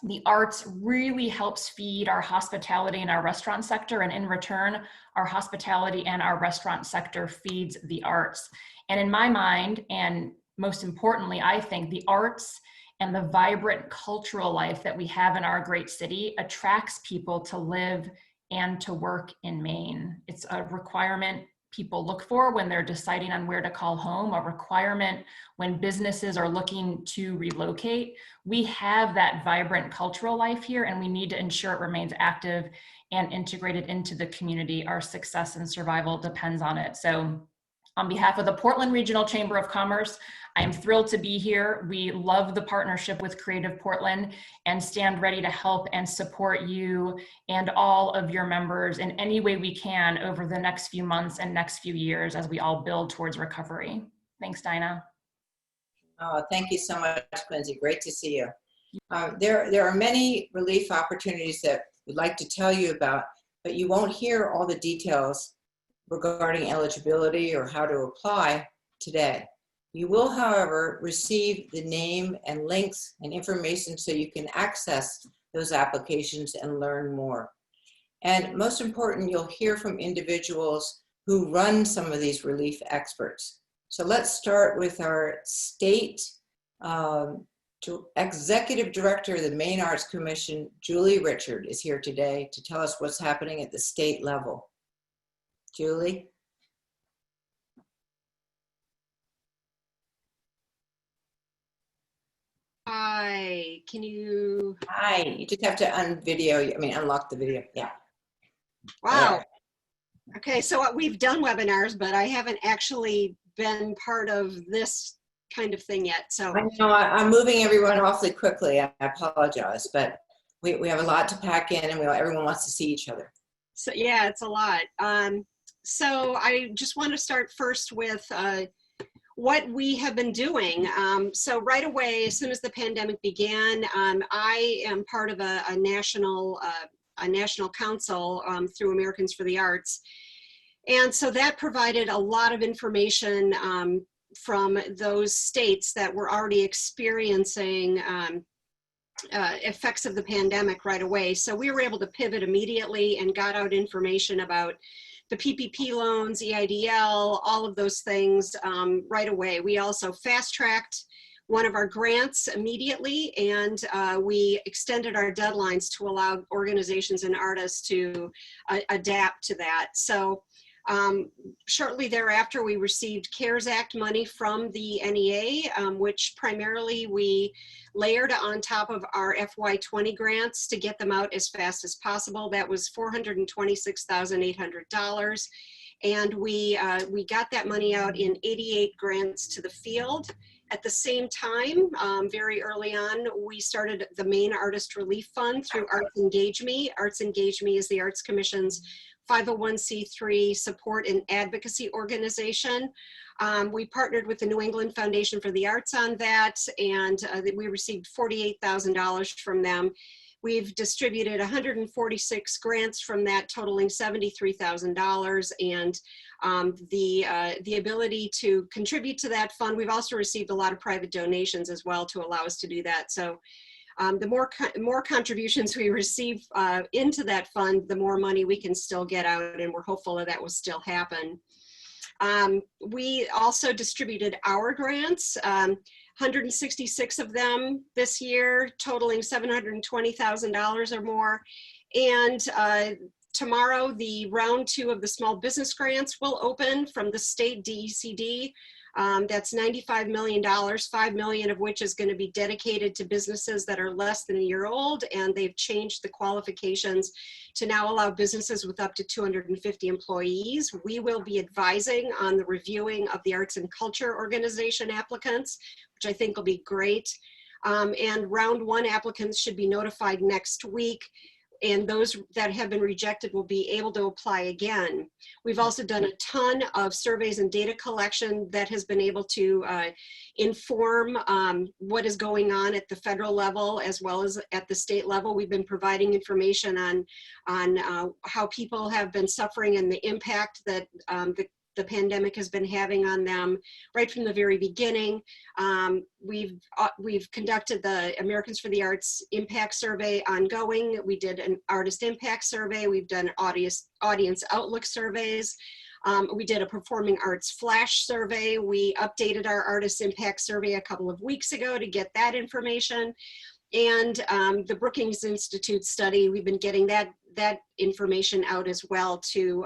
The arts really helps feed our hospitality and our restaurant sector, and in return, our hospitality and our restaurant sector feeds the arts. And in my mind, and most importantly, I think the arts and the vibrant cultural life that we have in our great city attracts people to live and to work in Maine. It's a requirement people look for when they're deciding on where to call home, a requirement when businesses are looking to relocate. We have that vibrant cultural life here, and we need to ensure it remains active and integrated into the community. Our success and survival depends on it. So on behalf of the Portland Regional Chamber of Commerce, I am thrilled to be here. We love the partnership with Creative Portland and stand ready to help and support you and all of your members in any way we can over the next few months and next few years as we all build towards recovery. Thanks, Dinah. Oh, thank you so much, Quincy. Great to see you. There are many relief opportunities that we'd like to tell you about, but you won't hear all the details regarding eligibility or how to apply today. You will, however, receive the name and links and information so you can access those applications and learn more. And most important, you'll hear from individuals who run some of these relief experts. So let's start with our state executive director of the Maine Arts Commission, Julie Richard, is here today to tell us what's happening at the state level. Julie? Hi, can you? Hi, you just have to unlock the video, yeah. Wow. Okay, so we've done webinars, but I haven't actually been part of this kind of thing yet, so. I know, I'm moving everyone awfully quickly, I apologize, but we have a lot to pack in and everyone wants to see each other. So yeah, it's a lot. So I just want to start first with what we have been doing. So right away, as soon as the pandemic began, I am part of a national council through Americans for the Arts. And so that provided a lot of information from those states that were already experiencing effects of the pandemic right away. So we were able to pivot immediately and got out information about the PPP loans, EIDL, all of those things right away. We also fast-tracked one of our grants immediately, and we extended our deadlines to allow organizations and artists to adapt to that. So shortly thereafter, we received CARES Act money from the NEA, which primarily we layered on top of our FY20 grants to get them out as fast as possible. That was $426,800. And we got that money out in 88 grants to the field. At the same time, very early on, we started the Maine Artist Relief Fund through Arts Engage Me. Arts Engage Me is the Arts Commission's 501c3 support and advocacy organization. We partnered with the New England Foundation for the Arts on that, and we received $48,000 from them. We've distributed 146 grants from that, totaling $73,000, and the ability to contribute to that fund. We've also received a lot of private donations as well to allow us to do that. So the more contributions we receive into that fund, the more money we can still get out, and we're hopeful that will still happen. We also distributed our grants, 166 of them this year, totaling $720,000 or more. And tomorrow, the round 2 of the small business grants will open from the state DECD. That's $95 million, $5 million of which is going to be dedicated to businesses that are less than a year old, and they've changed the qualifications to now allow businesses with up to 250 employees. We will be advising on the reviewing of the arts and culture organization applicants, which I think will be great. And round 1 applicants should be notified next week, and those that have been rejected will be able to apply again. We've also done a ton of surveys and data collection that has been able to inform what is going on at the federal level as well as at the state level. We've been providing information on how people have been suffering and the impact that the pandemic has been having on them right from the very beginning. We've conducted the Americans for the Arts Impact Survey ongoing. We did an Artist Impact Survey. We've done audience outlook surveys. We did a performing arts flash survey. We updated our artist impact survey a couple of weeks ago to get that information. And the Brookings Institute study, we've been getting that information out as well to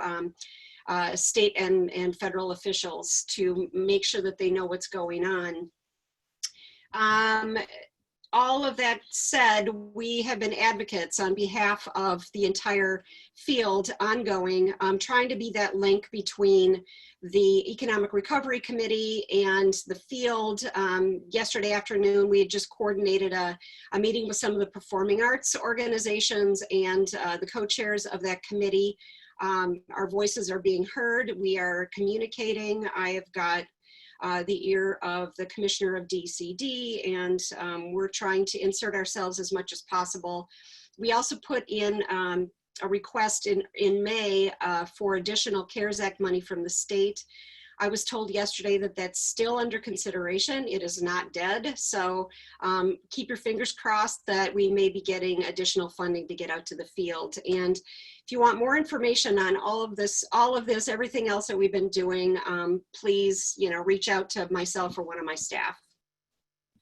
state and federal officials to make sure that they know what's going on. All of that said, we have been advocates on behalf of the entire field ongoing, trying to be that link between the Economic Recovery Committee and the field. Yesterday afternoon, we had just coordinated a meeting with some of the performing arts organizations and the co-chairs of that committee. Our voices are being heard. We are communicating. I have got the ear of the Commissioner of DCD, and we're trying to insert ourselves as much as possible. We also put in a request in May for additional CARES Act money from the state. I was told yesterday that that's still under consideration. It is not dead. So keep your fingers crossed that we may be getting additional funding to get out to the field. And if you want more information on all of this, everything else that we've been doing, please, reach out to myself or one of my staff.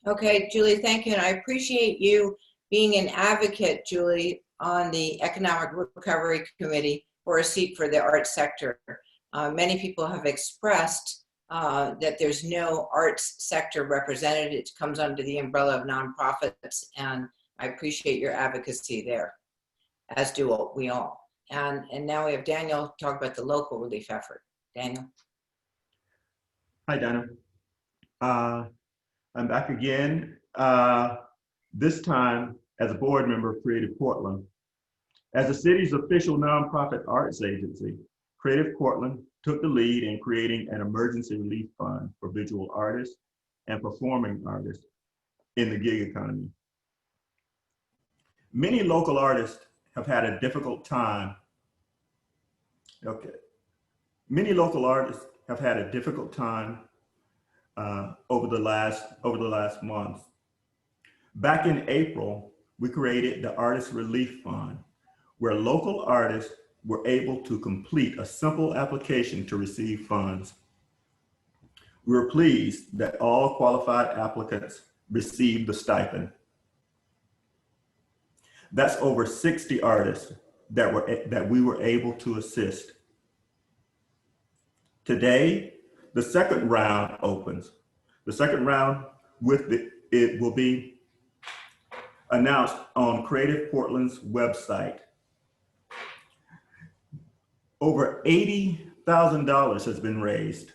Okay, Julie, thank you. And I appreciate you being an advocate, Julie, on the Economic Recovery Committee for a seat for the arts sector. Many people have expressed that there's no arts sector represented. It comes under the umbrella of nonprofits, and I appreciate your advocacy there, as do we all. And now we have Daniel talk about the local relief effort. Daniel. Hi, Dana. I'm back again, this time as a board member of Creative Portland. As the city's official nonprofit arts agency, Creative Portland took the lead in creating an emergency relief fund for visual artists and performing artists in the gig economy. Many local artists have had a difficult time. Many local artists have had a difficult time over the last month. Back in April, we created the Artist Relief Fund, where local artists were able to complete a simple application to receive funds. We were pleased that all qualified applicants received the stipend. That's over 60 artists that we were able to assist. Today, the second round opens. The second round it will be announced on Creative Portland's website. Over $80,000 has been raised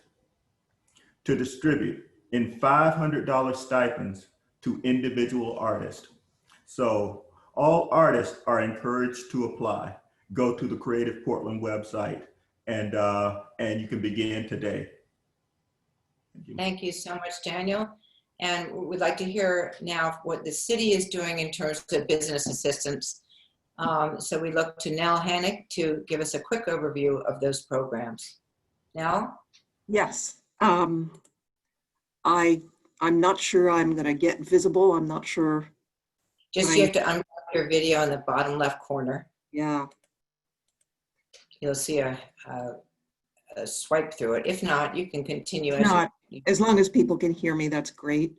to distribute in $500 stipends to individual artists. So all artists are encouraged to apply. Go to the Creative Portland website and you can begin today. Thank you so much, Daniel. And we'd like to hear now what the city is doing in terms of business assistance. So we look to Nell Hannick to give us a quick overview of those programs. Nell? Yes. I'm not sure I'm going to get visible. I'm not sure. Just you have to unblock your video in the bottom left corner. Yeah. You'll see a swipe through it. If not, you can continue. As long as people can hear me, that's great.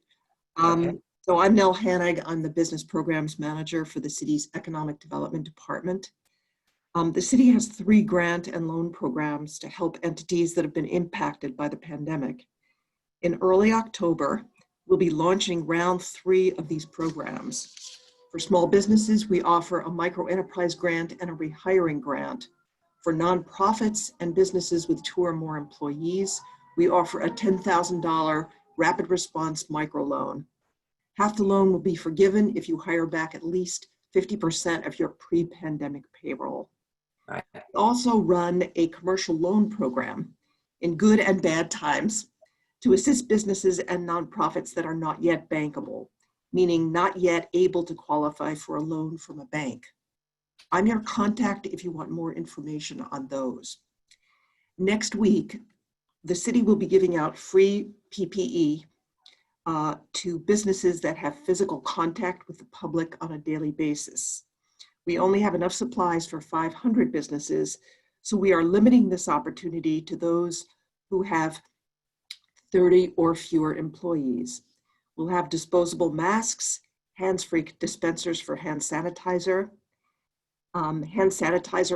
Okay. So I'm Nell Hannig. I'm the Business Programs Manager for the city's Economic Development Department. The city has 3 grant and loan programs to help entities that have been impacted by the pandemic. In early October, we'll be launching round 3 of these programs. For small businesses, we offer a micro enterprise grant and a rehiring grant. For nonprofits and businesses with 2 or more employees, we offer a $10,000 rapid response microloan. Half the loan will be forgiven if you hire back at least 50% of your pre-pandemic payroll. Right. We also run a commercial loan program in good and bad times to assist businesses and nonprofits that are not yet bankable, meaning not yet able to qualify for a loan from a bank. I'm your contact if you want more information on those. Next week, the city will be giving out free PPE to businesses that have physical contact with the public on a daily basis. We only have enough supplies for 500 businesses, So we are limiting this opportunity to those who have 30 or fewer employees. We'll have disposable masks, hands-free dispensers for hand sanitizer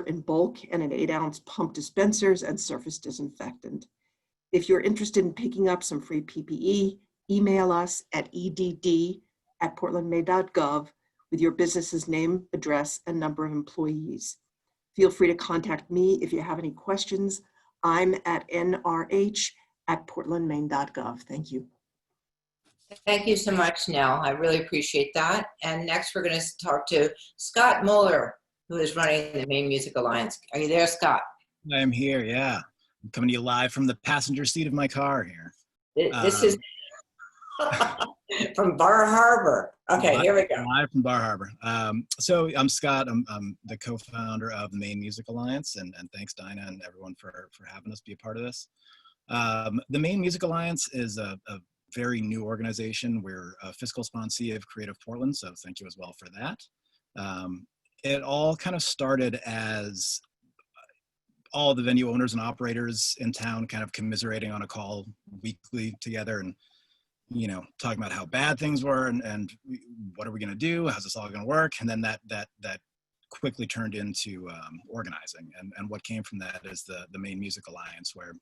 in bulk and in 8-ounce pump dispensers, and surface disinfectant. If you're interested in picking up some free PPE, email us at edd@portlandmay.gov with your business's name, address, and number of employees. Feel free to contact me if you have any questions. I'm at nrh@portlandmaine.gov. Thank you. Thank you so much, Nell. I really appreciate that. And next we're going to talk to Scott Mueller, who is running the Maine Music Alliance. Are you there, Scott? I am here, yeah. I'm coming to you live from the passenger seat of my car here. This is from Bar Harbor. Okay, here we go. Live from Bar Harbor. So I'm Scott. I'm the co-founder of the Maine Music Alliance, and thanks, Dinah, and everyone for having us be a part of this. The Maine Music Alliance is a very new organization. We're a fiscal sponsee of Creative Portland, so thank you as well for that. It all kind of started as all the venue owners and operators in town kind of commiserating on a call weekly together and, you know, talking about how bad things were and what are we going to do? How's this all going to work? And then that quickly turned into organizing. And what came from that is the Maine Music Alliance, where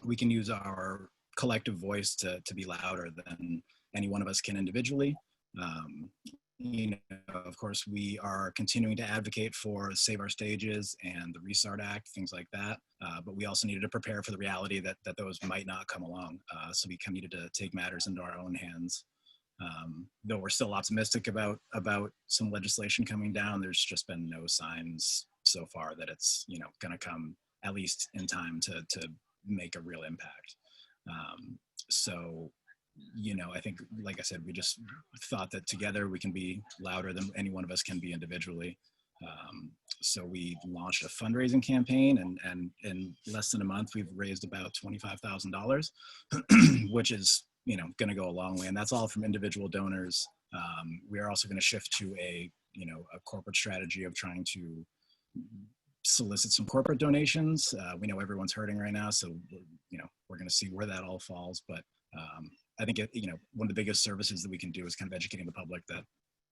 we can use our collective voice to be louder than any one of us can individually. You know, of course, we are continuing to advocate for Save Our Stages and the Restart Act, things like that. But we also needed to prepare for the reality that those might not come along. So we kind of needed to take matters into our own hands. Though we're still optimistic about some legislation coming down, there's just been no signs so far that it's, you know, going to come at least in time to make a real impact. So, you know, I think, like I said, we just thought that together we can be louder than any one of us can be individually. So we launched a fundraising campaign, and in less than a month, we've raised about $25,000, which is, you know, going to go a long way. And that's all from individual donors. We are also going to shift to a corporate strategy of trying to solicit some corporate donations. We know everyone's hurting right now, so we're going to see where that all falls. But I think one of the biggest services that we can do is kind of educating the public that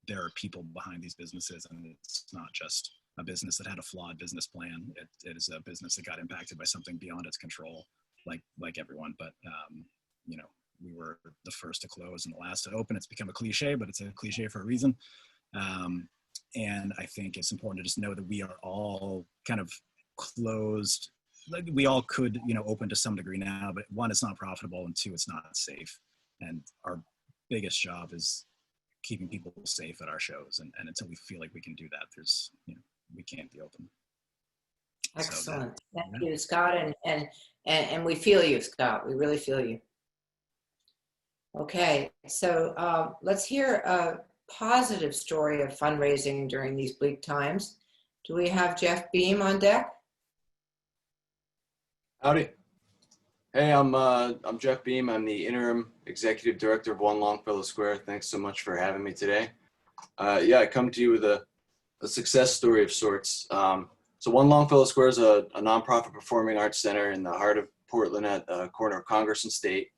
there are people behind these businesses, and it's not just a business that had a flawed business plan. It is a business that got impacted by something beyond its control, like everyone. But we were the first to close and the last to open. It's become a cliche, but it's a cliche for a reason. And I think it's important to just know that we are all kind of closed. Like, we all could, open to some degree now, but one, it's not profitable, and two, it's not safe. And our biggest job is keeping people safe at our shows. And until we feel like we can do that, we can't be open. Excellent. Thank you, Scott. And we feel you, Scott. We really feel you. Okay, so let's hear a positive story of fundraising during these bleak times. Do we have Jeff Beam on deck? Howdy. Hey, I'm Jeff Beam. I'm the interim executive director of One Longfellow Square. Thanks so much for having me today. I come to you with a success story of sorts. So One Longfellow Square is a nonprofit performing arts center in the heart of Portland at the corner of Congress and State.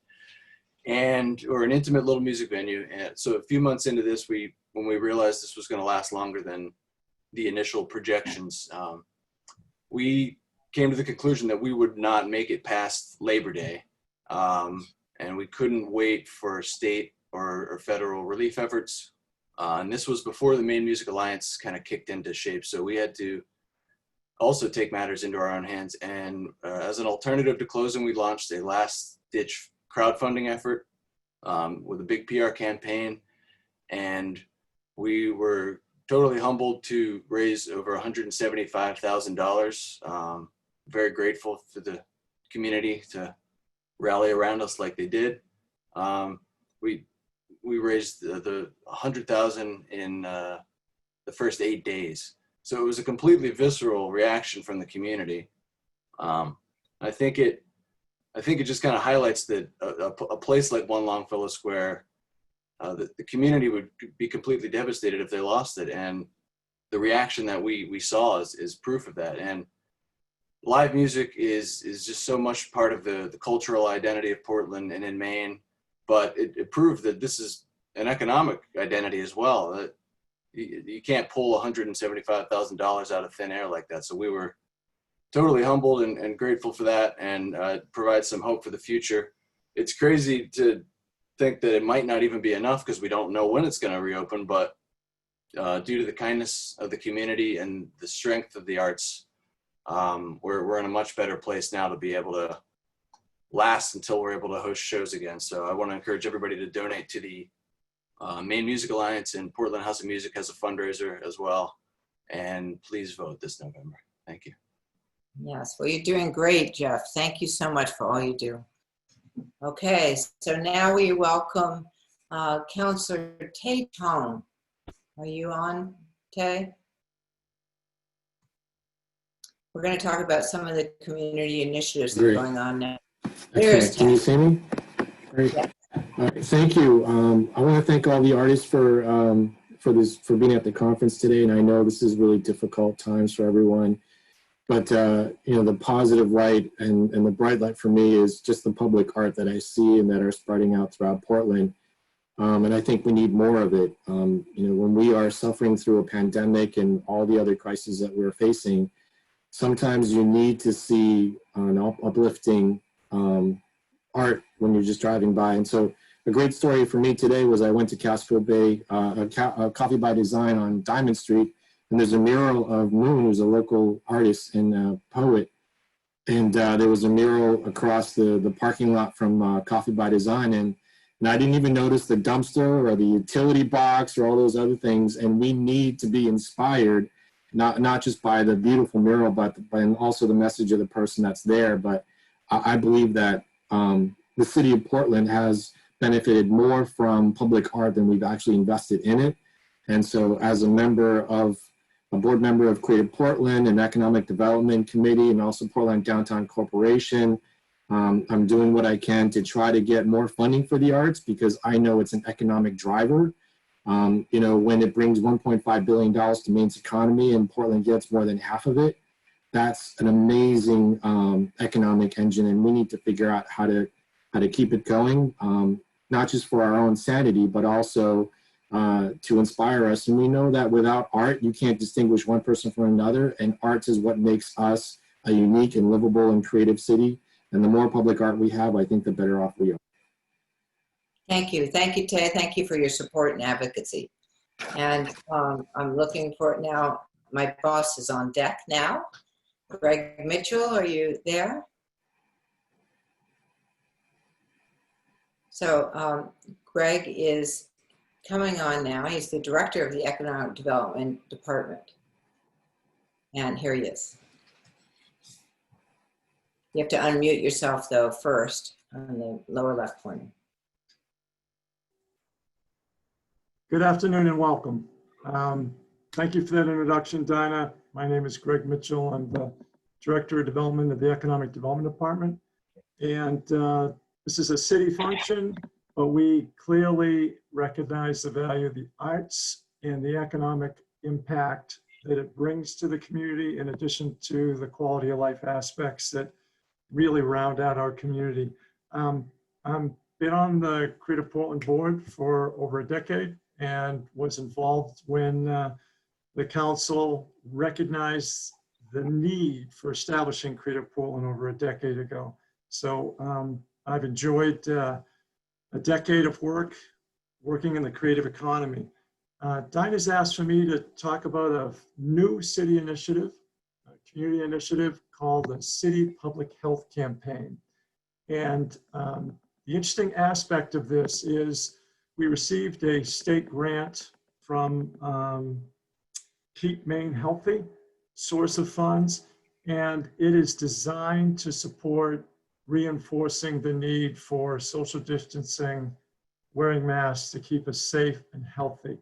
And we're an intimate little music venue. And so a few months into this, when we realized this was going to last longer than the initial projections, we came to the conclusion that we would not make it past Labor Day. And we couldn't wait for state or federal relief efforts. And this was before the Maine Music Alliance kind of kicked into shape. So we had to also take matters into our own hands. And as an alternative to closing, we launched a last-ditch crowdfunding effort with a big PR campaign. And we were totally humbled to raise over $175,000. Very grateful for the community to rally around us like they did. We raised the $100,000 in the first 8 days. So it was a completely visceral reaction from the community. I think it just kind of highlights that a place like One Longfellow Square, the community would be completely devastated if they lost it. And the reaction that we saw is proof of that. And live music is just so much part of the cultural identity of Portland and in Maine, but it proved that this is an economic identity as well. That you can't pull $175,000 out of thin air like that. So we were totally humbled and grateful for that, and provide some hope for the future. It's crazy to think that it might not even be enough because we don't know when it's going to reopen, but due to the kindness of the community and the strength of the arts, we're in a much better place now to be able to last until we're able to host shows again. So I want to encourage everybody to donate to the Maine Music Alliance, and Portland House of Music has a fundraiser as well. And please vote this November. Thank you. Yes, well, you're doing great, Jeff. Thank you so much for all you do. Okay, so now we welcome Councillor Tay Tong. Are you on, Tay? We're going to talk about some of the community initiatives that are going on now. Okay, can you see me? Great. Yeah. All right, thank you. I want to thank all the artists for being at the conference today, and I know this is really difficult times for everyone. But you know, the positive light and the bright light for me is just the public art that I see and that are spreading out throughout Portland. And I think we need more of it. You know, when we are suffering through a pandemic and all the other crises that we're facing, sometimes you need to see an uplifting art when you're just driving by. And so a great story for me today was I went to Castlefield Bay, a Coffee by Design on Diamond Street, and there's a mural of Moon, who's a local artist and poet. And there was a mural across the parking lot from Coffee by Design. And I didn't even notice the dumpster or the utility box or all those other things. And we need to be inspired, not just by the beautiful mural, but also the message of the person that's there. But I believe that the city of Portland has benefited more from public art than we've actually invested in it. And so as a board member of Creative Portland and Economic Development Committee, and also Portland Downtown Corporation, I'm doing what I can to try to get more funding for the arts, because I know it's an economic driver. You know, when it brings $1.5 billion to Maine's economy and Portland gets more than half of it, that's an amazing economic engine, and we need to figure out how to keep it going, not just for our own sanity, but also to inspire us. And we know that without art, you can't distinguish one person from another, and arts is what makes us a unique and livable and creative city. And the more public art we have, I think the better off we are. Thank you, Tay. Thank you for your support and advocacy. And I'm looking for it now. My boss is on deck now. Greg Mitchell, are you there? So Greg is coming on now. He's the director of the Economic Development Department. And here he is. You have to unmute yourself though first on the lower left corner. Good afternoon and welcome. Thank you for that introduction, Dinah. My name is Greg Mitchell. I'm the Director of Development of the Economic Development Department. And this is a city function, but we clearly recognize the value of the arts and the economic impact that it brings to the community, in addition to the quality of life aspects that really round out our community. I've been on the Creative Portland board for over a decade and was involved when the council recognized the need for establishing Creative Portland over a decade ago. So I've enjoyed a decade of working in the creative economy. Dinah's asked for me to talk about a new city initiative, a community initiative called the City Public Health Campaign. And the interesting aspect of this is we received a state grant from Keep Maine Healthy, source of funds, and it is designed to support reinforcing the need for social distancing, wearing masks to keep us safe and healthy.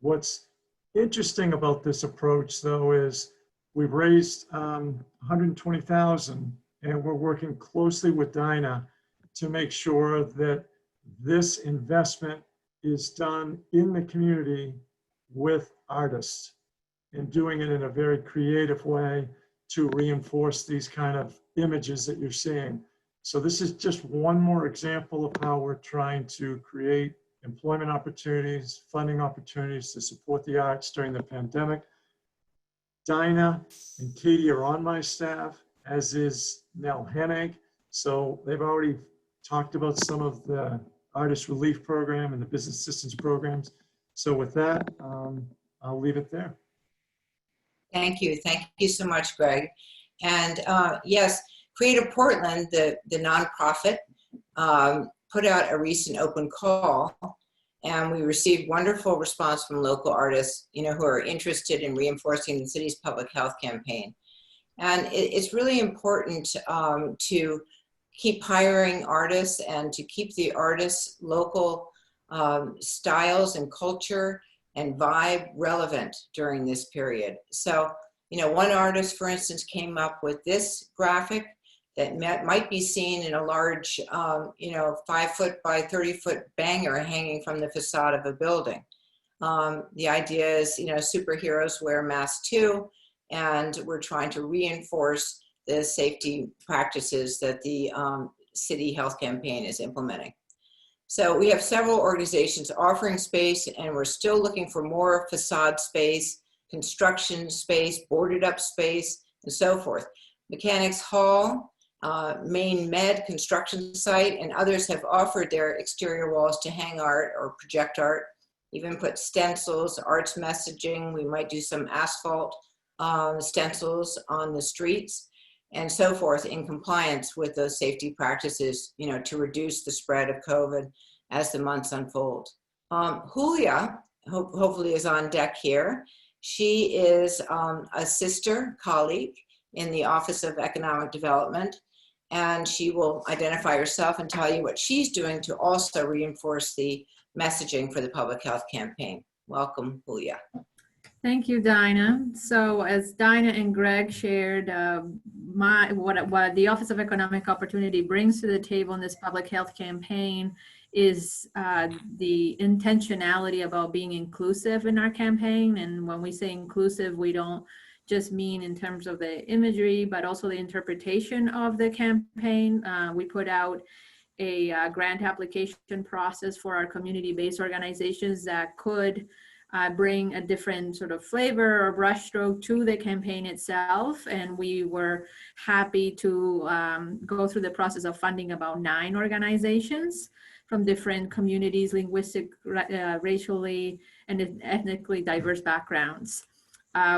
What's interesting about this approach, though, is we've raised $120,000, and we're working closely with Dinah to make sure that this investment is done in the community with artists, and doing it in a very creative way to reinforce these kind of images that you're seeing. So this is just one more example of how we're trying to create employment opportunities, funding opportunities to support the arts during the pandemic. Dinah and Katie are on my staff, as is Nell Hennig. So they've already talked about some of the artist relief program and the business assistance programs. So with that, I'll leave it there. Thank you so much, Greg. And yes, Creative Portland, the nonprofit, put out a recent open call, and we received wonderful response from local artists, who are interested in reinforcing the city's public health campaign. And it's really important to keep hiring artists and to keep the artists' local styles and culture and vibe relevant during this period. So, one artist, for instance, came up with this graphic that might be seen in a large, 5-foot by 30-foot banger hanging from the facade of a building. The idea is, superheroes wear masks too, and we're trying to reinforce the safety practices that the city health campaign is implementing. So we have several organizations offering space, and we're still looking for more facade space, construction space, boarded up space, and so forth. Mechanics Hall, Maine Med construction site, and others have offered their exterior walls to hang art or project art, even put stencils, arts messaging. We might do some asphalt stencils on the streets and so forth in compliance with those safety practices, to reduce the spread of COVID as the months unfold. Julia, hopefully is on deck here. She is a sister colleague in the Office of Economic Development, and she will identify herself and tell you what she's doing to also reinforce the messaging for the public health campaign. Welcome, Julia. Thank you, Dinah. So as Dinah and Greg shared, what the Office of Economic Opportunity brings to the table in this public health campaign is the intentionality about being inclusive in our campaign. And when we say inclusive, we don't just mean in terms of the imagery, but also the interpretation of the campaign. We put out a grant application process for our community-based organizations that could bring a different sort of flavor or brushstroke to the campaign itself. And we were happy to go through the process of funding about 9 organizations from different communities, linguistic, racially, and ethnically diverse backgrounds.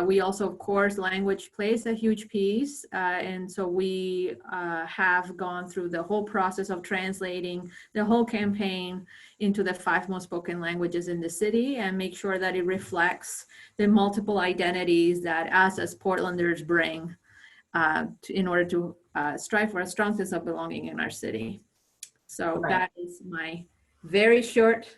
We also, of course, language plays a huge piece. And so we have gone through the whole process of translating the whole campaign into the 5 most spoken languages in the city and make sure that it reflects the multiple identities that us as Portlanders bring in order to strive for a strong sense of belonging in our city. So that is my very short.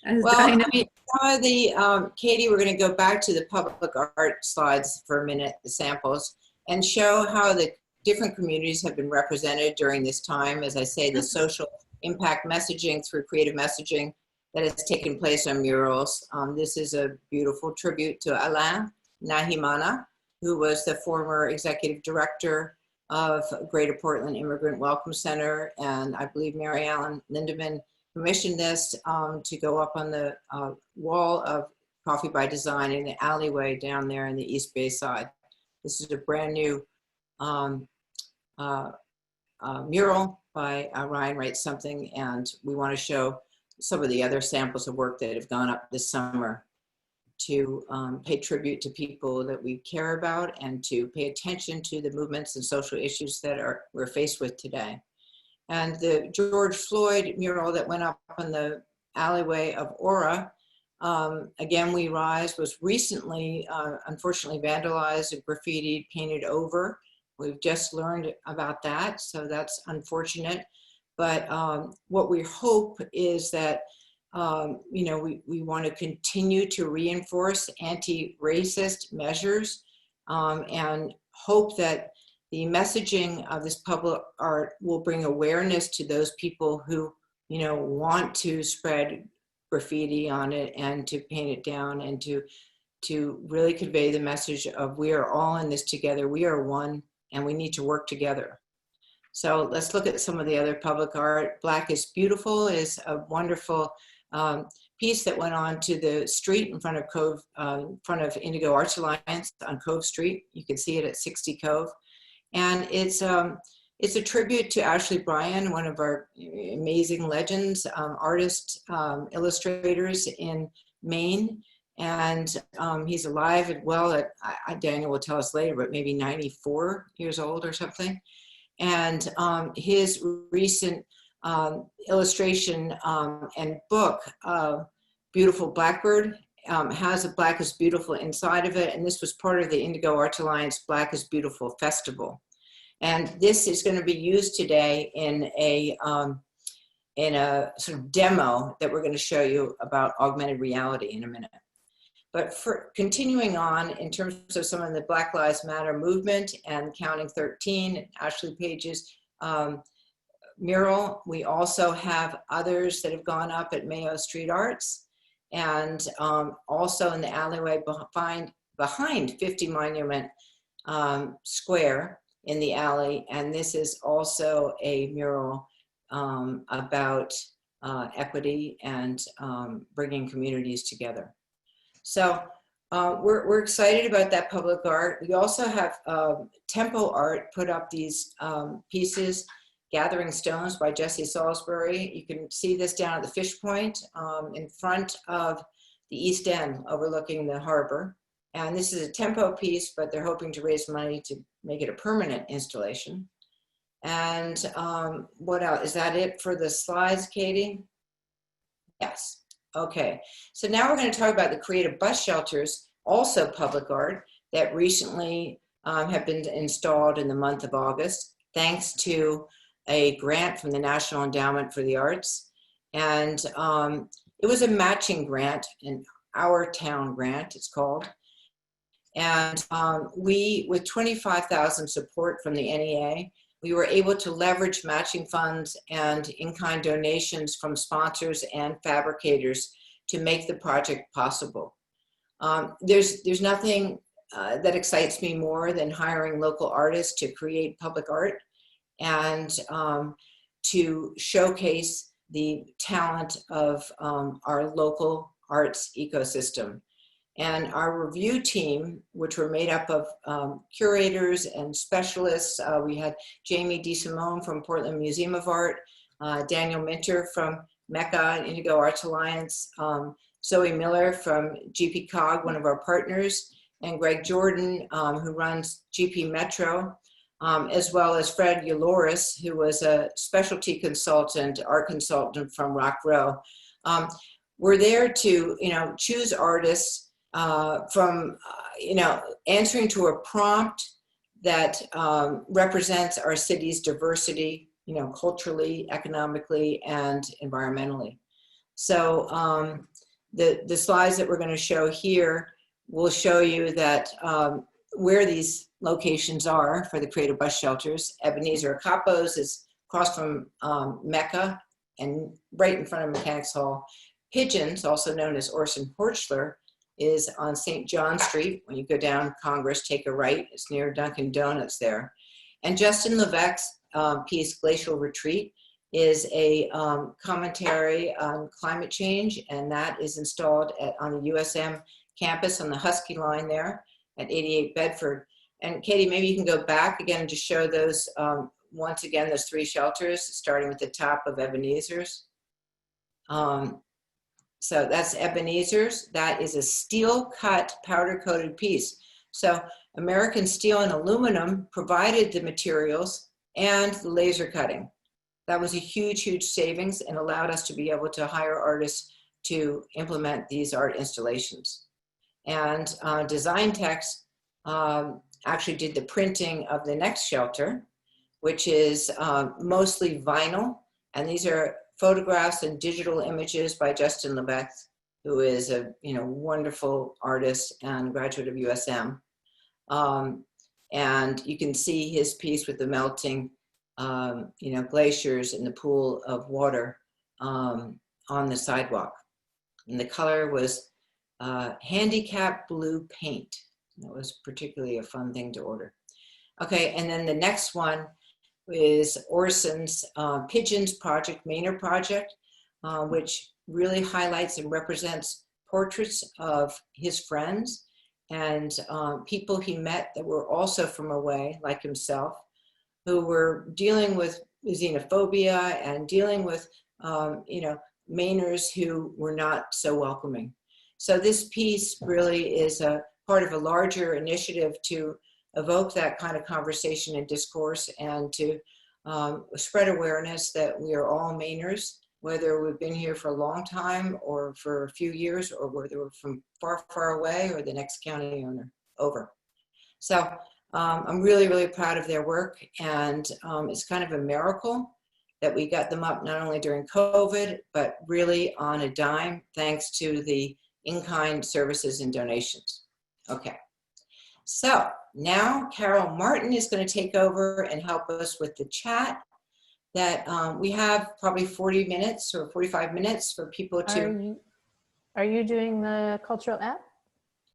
Well, some of the, Katie, we're going to go back to the public art slides for a minute, the samples, and show how the different communities have been represented during this time. As I say, the social impact messaging through creative messaging that has taken place on murals. This is a beautiful tribute to Alain Nahimana, who was the former executive director of Greater Portland Immigrant Welcome Center. And I believe Mary Ellen Lindeman commissioned this to go up on the wall of Coffee by Design in the alleyway down there in the East Bay side. This is a brand new mural by Ryan Writes Something, and we want to show some of the other samples of work that have gone up this summer to pay tribute to people that we care about and to pay attention to the movements and social issues that we're faced with today. And the George Floyd mural that went up on the alleyway of Aura, Again We Rise, was recently, unfortunately, vandalized and graffitied, painted over. We've just learned about that, so that's unfortunate. But what we hope is that, we want to continue to reinforce anti-racist measures and hope that the messaging of this public art will bring awareness to those people who, want to spread graffiti on it and to paint it down and to to really convey the message of we are all in this together. We are one, and we need to work together. So let's look at some of the other public art. Black is Beautiful is a wonderful piece that went on to the street in front of Cove, in front of Indigo Arts Alliance on Cove Street. You can see it at 60 Cove. And it's a tribute to Ashley Bryan, one of our amazing legends, artists, illustrators in Maine. And he's alive and well at, Daniel will tell us later, but maybe 94 years old or something. And his recent illustration and book, Beautiful Blackbird, has a Black is Beautiful inside of it. And this was part of the Indigo Arts Alliance Black is Beautiful Festival. And this is going to be used today in a sort of demo that we're going to show you about augmented reality in a minute. But for continuing on in terms of some of the Black Lives Matter movement and Counting 13, Ashley Page's mural, we also have others that have gone up at Mayo Street Arts, and also in the alleyway behind 50 Monument Square in the alley. And this is also a mural about equity and bringing communities together. So we're excited about that public art. We also have Tempo Art put up these pieces, Gathering Stones by Jesse Salisbury. You can see this down at the Fish Point in front of the East End overlooking the harbor. And this is a Tempo piece, but they're hoping to raise money to make it a permanent installation. And what else? Is that it for the slides, Katie? Yes. Okay. So now we're going to talk about the creative bus shelters, also public art, that recently have been installed in the month of August, thanks to a grant from the National Endowment for the Arts. And it was a matching grant, an Our Town grant, it's called. And we, with 25,000 support from the NEA, we were able to leverage matching funds and in-kind donations from sponsors and fabricators to make the project possible. There's nothing that excites me more than hiring local artists to create public art and to showcase the talent of our local arts ecosystem. And our review team, which were made up of curators and specialists, we had Jamie DeSimone from Portland Museum of Art, Daniel Minter from Mecca and Indigo Arts Alliance, Zoe Miller from GP Cog, one of our partners, and Greg Jordan, who runs GP Metro, as well as Fred Uloris, who was a specialty consultant, art consultant from Rock Row. We're there to, choose artists from, answering to a prompt that represents our city's diversity, culturally, economically, and environmentally. So the slides that we're going to show here will show you that where these locations are for the creative bus shelters. Ebenezer Capos is across from Mecca and right in front of Mechanics Hall. Pigeons, also known as Orson Porchler, is on St. John Street. When you go down Congress, take a right. It's near Dunkin' Donuts there. And Justin Levesque's piece, Glacial Retreat, is a commentary on climate change, and that is installed on the USM campus on the Husky line there at 88 Bedford. And Katie, maybe you can go back again to show those, once again, those three shelters, starting with the top of Ebenezer's. So that's Ebenezer's. That is a steel cut powder coated piece. So American Steel and Aluminum provided the materials and the laser cutting. That was a huge, huge savings and allowed us to be able to hire artists to implement these art installations. And Design Tex actually did the printing of the next shelter, which is mostly vinyl. And these are photographs and digital images by Justin Levesque, who is a wonderful artist and graduate of USM. And you can see his piece with the melting glaciers in the pool of water on the sidewalk. And the color was handicap blue paint. That was particularly a fun thing to order. Okay, and then the next one is Orson's Pigeons Project, Maynard Project, which really highlights and represents portraits of his friends and people he met that were also from away, like himself, who were dealing with xenophobia and dealing with, Mainers who were not so welcoming. So this piece really is a part of a larger initiative to evoke that kind of conversation and discourse and to spread awareness that we are all Mainers, whether we've been here for a long time or for a few years, or whether we're from far, far away or the next county over. So I'm really, really proud of their work, and it's kind of a miracle that we got them up not only during COVID, but really on a dime, thanks to the in-kind services and donations. Okay, so now Carol Martin is going to take over and help us with the chat. That we have probably 40 minutes or 45 minutes for people to. Are you doing the cultural app?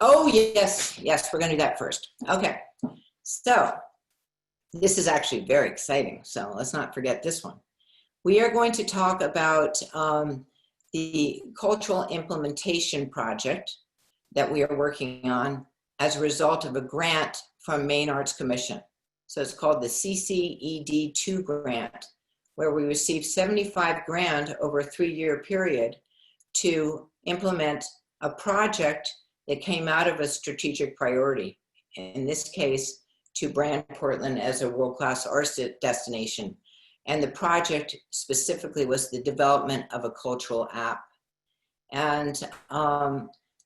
Oh, yes, we're going to do that first. Okay, so this is actually very exciting, so let's not forget this one. We are going to talk about the cultural implementation project that we are working on as a result of a grant from Maine Arts Commission. So it's called the CCED2 grant, where we received 75 grand over a 3-year period to implement a project that came out of a strategic priority. In this case, to brand Portland as a world-class arts destination. And the project specifically was the development of a cultural app. And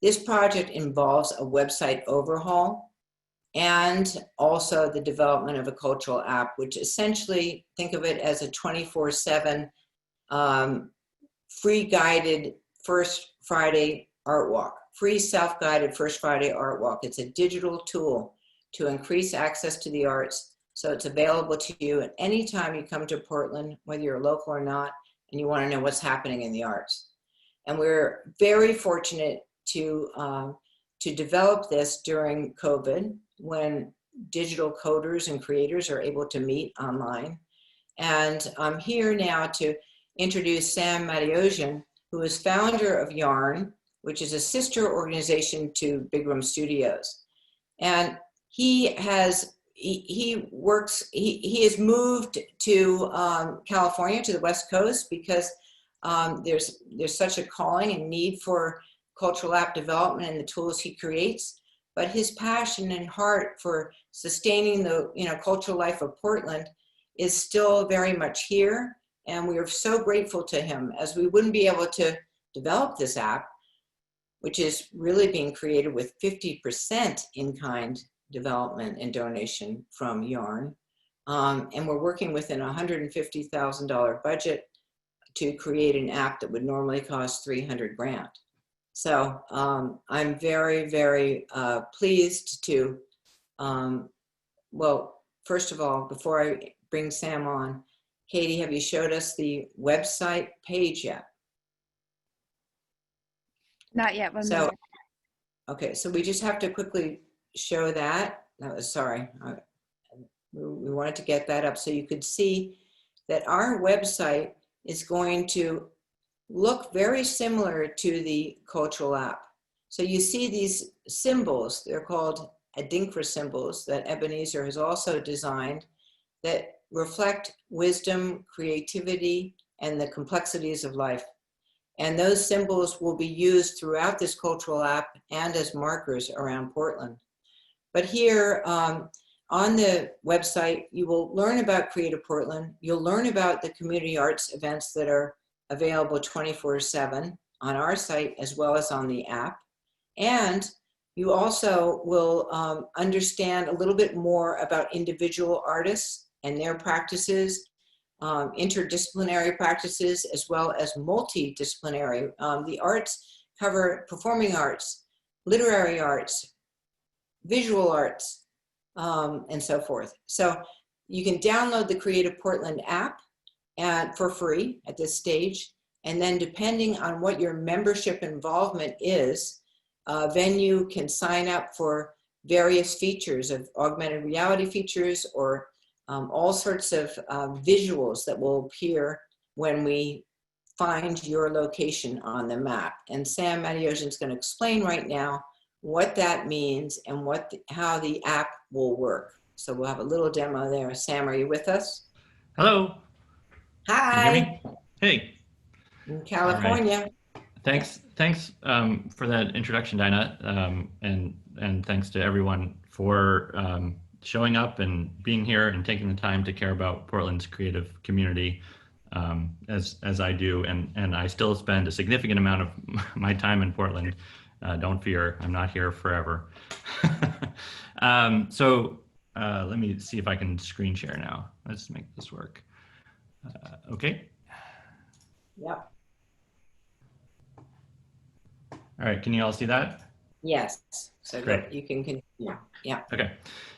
this project involves a website overhaul and also the development of a cultural app, which essentially, think of it as a 24/7 free guided First Friday art walk, free self-guided First Friday art walk. It's a digital tool to increase access to the arts. So it's available to you at any time you come to Portland, whether you're local or not, and you want to know what's happening in the arts. And we're very fortunate to develop this during COVID, when digital coders and creators are able to meet online. And I'm here now to introduce Sam Matiozian, who is founder of Yarn, which is a sister organization to Big Room Studios. And he has moved to California, to the West Coast, because there's such a calling and need for cultural app development and the tools he creates. But his passion and heart for sustaining the cultural life of Portland is still very much here. And we are so grateful to him, as we wouldn't be able to develop this app, which is really being created with 50% in-kind development and donation from Yarn. And we're working within a $150,000 budget to create an app that would normally cost 300 grand. So I'm very, very pleased to, well, first of all, before I bring Sam on, Katie, have you showed us the website page yet? Not yet. So, okay, so we just have to quickly show that. Sorry, we wanted to get that up so you could see that our website is going to look very similar to the cultural app. So you see these symbols, they're called Adinkra symbols that Ebenezer has also designed, that reflect wisdom, creativity, and the complexities of life. And those symbols will be used throughout this cultural app and as markers around Portland. But here on the website, you will learn about Creative Portland. You'll learn about the community arts events that are available 24/7 on our site as well as on the app. And you also will understand a little bit more about individual artists and their practices, interdisciplinary practices, as well as multidisciplinary. The arts cover performing arts, literary arts, visual arts, and so forth. So you can download the Creative Portland app for free at this stage. And then depending on what your membership involvement is, a venue can sign up for various features of augmented reality features or all sorts of visuals that will appear when we find your location on the map. And Sam Matiosin is going to explain right now what that means and how the app will work. So we'll have a little demo there. Sam, are you with us? Hello. Hi. Can you hear me? Hey. In California. Thanks for that introduction, Dinah, and thanks to everyone for showing up and being here and taking the time to care about Portland's creative community, as I do, and I still spend a significant amount of my time in Portland. Don't fear, I'm not here forever. Let me see if I can screen share now. Let's make this work. Okay. Yep. All right, can you all see that? Yes, so Great. that you can continue. Yeah. Okay,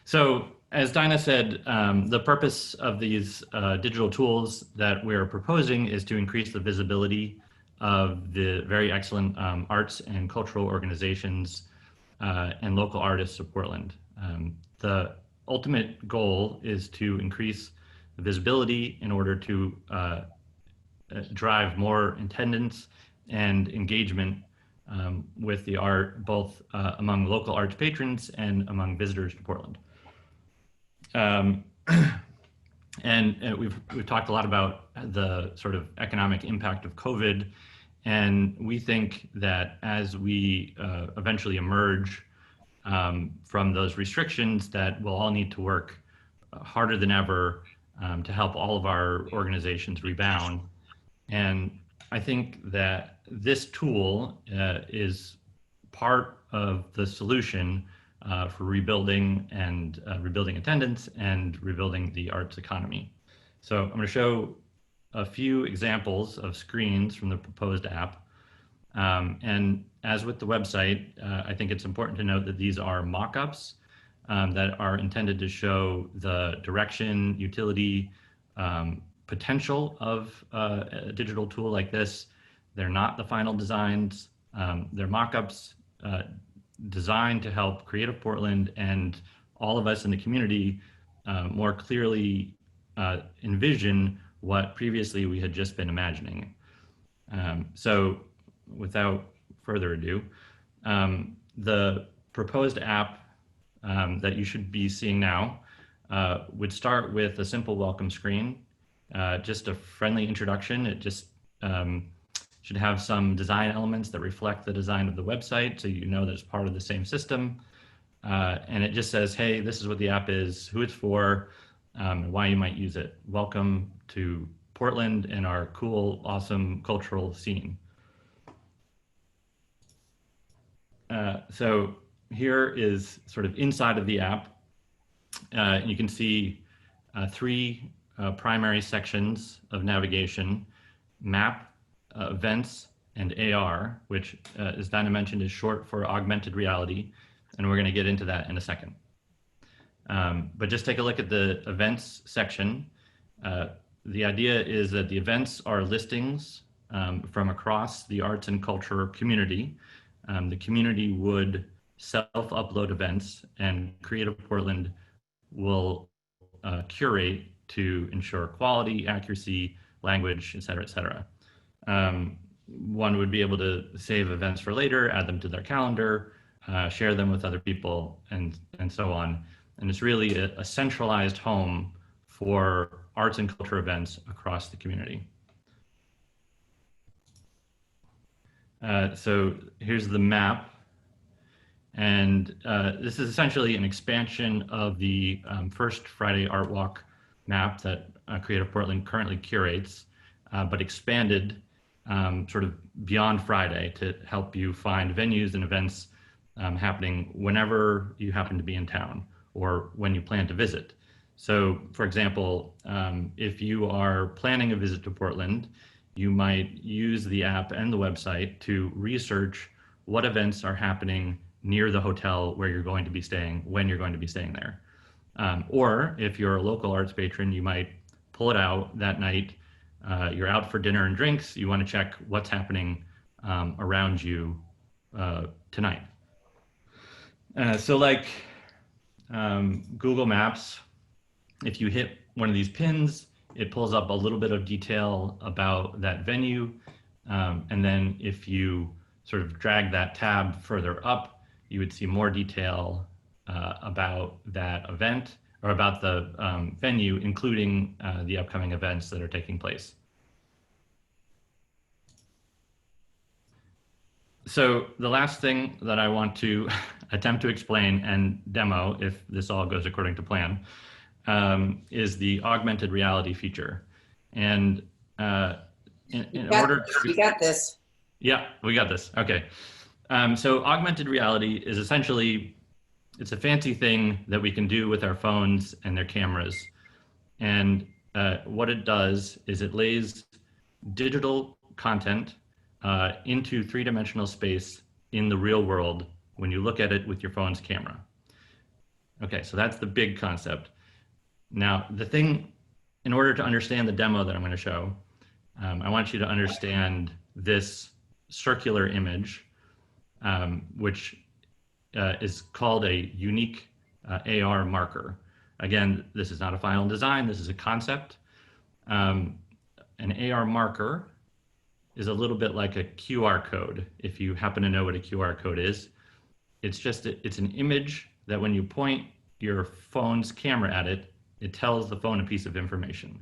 so as Dinah said, the purpose of these digital tools that we're proposing is to increase the visibility of the very excellent arts and cultural organizations and local artists of Portland. The ultimate goal is to increase the visibility in order to drive more attendance and engagement with the art, both among local arts patrons and among visitors to Portland. And we've talked a lot about the sort of economic impact of COVID, and we think that as we eventually emerge from those restrictions, that we'll all need to work harder than ever to help all of our organizations rebound. And I think that this tool is part of the solution for rebuilding and rebuilding attendance and rebuilding the arts economy. So I'm going to show a few examples of screens from the proposed app. And as with the website, I think it's important to note that these are mock-ups that are intended to show the direction, utility, potential of a digital tool like this. They're not the final designs. They're mock-ups designed to help Creative Portland and all of us in the community more clearly envision what previously we had just been imagining. So without further ado, the proposed app that you should be seeing now would start with a simple welcome screen, just a friendly introduction. It just should have some design elements that reflect the design of the website, so you know that it's part of the same system. And it just says, hey, this is what the app is, who it's for, and why you might use it. Welcome to Portland and our cool, awesome cultural scene. So here is sort of inside of the app. You can see three primary sections of navigation: map, events, and AR, which, as Dinah mentioned, is short for augmented reality. And we're going to get into that in a second. But just take a look at the events section. The idea is that the events are listings from across the arts and culture community. The community would self-upload events, and Creative Portland will curate to ensure quality, accuracy, language, et cetera, et cetera. One would be able to save events for later, add them to their calendar, share them with other people, and so on. And it's really a centralized home for arts and culture events across the community. So here's the map. And this is essentially an expansion of the First Friday Art Walk map that Creative Portland currently curates, but expanded sort of beyond Friday to help you find venues and events happening whenever you happen to be in town or when you plan to visit. So for example, if you are planning a visit to Portland, you might use the app and the website to research what events are happening near the hotel where you're going to be staying, when you're going to be staying there. Or if you're a local arts patron, you might pull it out that night. You're out for dinner and drinks. You want to check what's happening around you tonight. So like Google Maps, if you hit one of these pins, it pulls up a little bit of detail about that venue. And then if you sort of drag that tab further up, you would see more detail about that event or about the venue, including the upcoming events that are taking place. So the last thing that I want to attempt to explain and demo, if this all goes according to plan, is the augmented reality feature. And in order to... You got this. Yeah, we got this. Okay. So augmented reality is essentially, it's a fancy thing that we can do with our phones and their cameras. And what it does is it lays digital content into three-dimensional space in the real world when you look at it with your phone's camera. Okay, so that's the big concept. Now, the thing, in order to understand the demo that I'm going to show, I want you to understand this circular image, which is called a unique AR marker. Again, this is not a final design, this is a concept. An AR marker is a little bit like a QR code, if you happen to know what a QR code is. It's just, it's an image that when you point your phone's camera at it, it tells the phone a piece of information.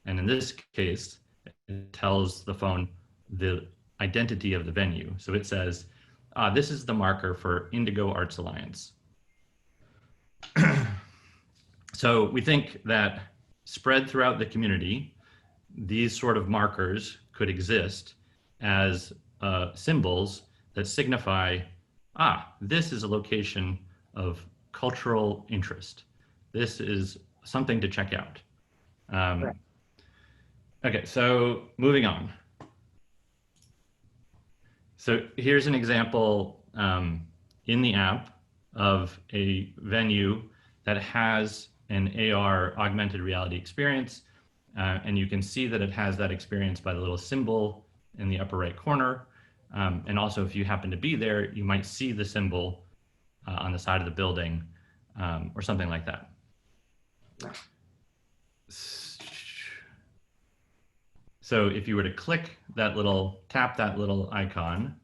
And in this case, it tells the phone the identity of the venue. So it says, this is the marker for Indigo Arts Alliance. So we think that spread throughout the community, these sort of markers could exist as symbols that signify, this is a location of cultural interest. This is something to check out. Right. Okay, so moving on. So here's an example in the app of a venue that has an AR augmented reality experience. And you can see that it has that experience by the little symbol in the upper right corner. And also, if you happen to be there, you might see the symbol on the side of the building or something like that. So if you were to click that little, tap that little icon,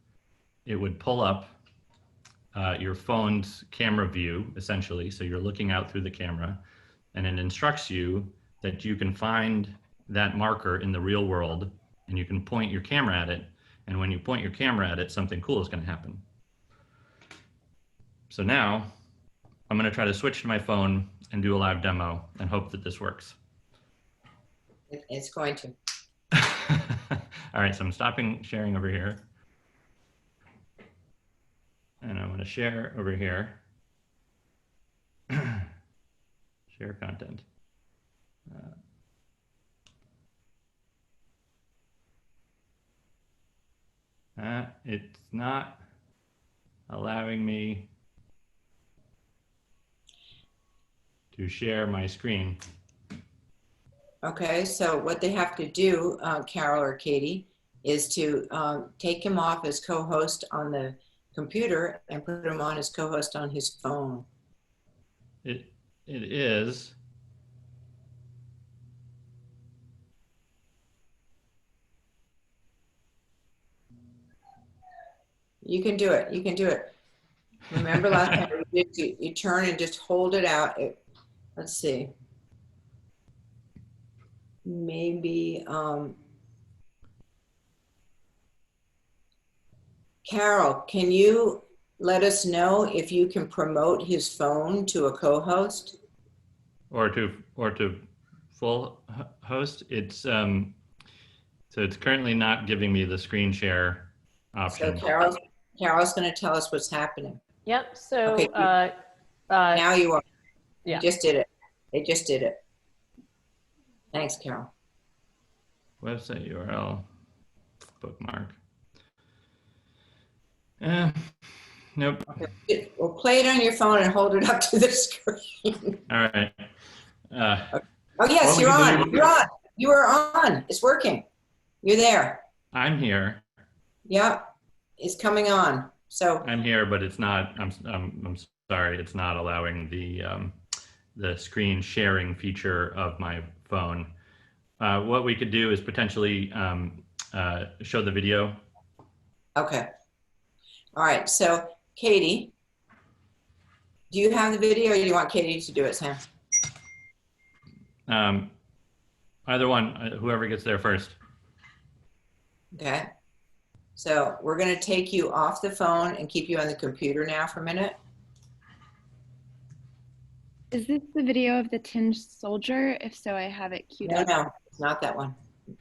it would pull up your phone's camera view, essentially. So you're looking out through the camera, and it instructs you that you can find that marker in the real world, and you can point your camera at it. And when you point your camera at it, something cool is going to happen. So now I'm going to try to switch to my phone and do a live demo and hope that this works. It's going to. All right, so I'm stopping sharing over here. And I'm going to share over here. Share content. It's not allowing me to share my screen. Okay, so what they have to do, Carol or Katie, is to take him off as co-host on the computer and put him on as co-host on his phone. It is. You can do it. You can do it. Remember last time you turn and just hold it out. Let's see. Maybe Carol, can you let us know if you can promote his phone to a co-host? Or to full host. It's so it's currently not giving me the screen share option. So Carol's going to tell us what's happening. Yep. So okay, now you are. Yeah. You just did it. They just did it. Thanks, Carol. Website URL, bookmark. Nope. Okay. Well, play it on your phone and hold it up to the screen. All right. Oh, yes, you're on. You're on. You are on. It's working. You're there. I'm here. Yep. It's coming on. So I'm here, but it's not, I'm sorry, it's not allowing the screen sharing feature of my phone. What we could do is potentially show the video. okay. All right. So Katie, do you have the video or do you want Katie to do it, Sam? Either one, whoever gets there first. Okay. So we're going to take you off the phone and keep you on the computer now for a minute. Is this the video of the Tin Soldier? If so, I have it queued up. No, it's not that one.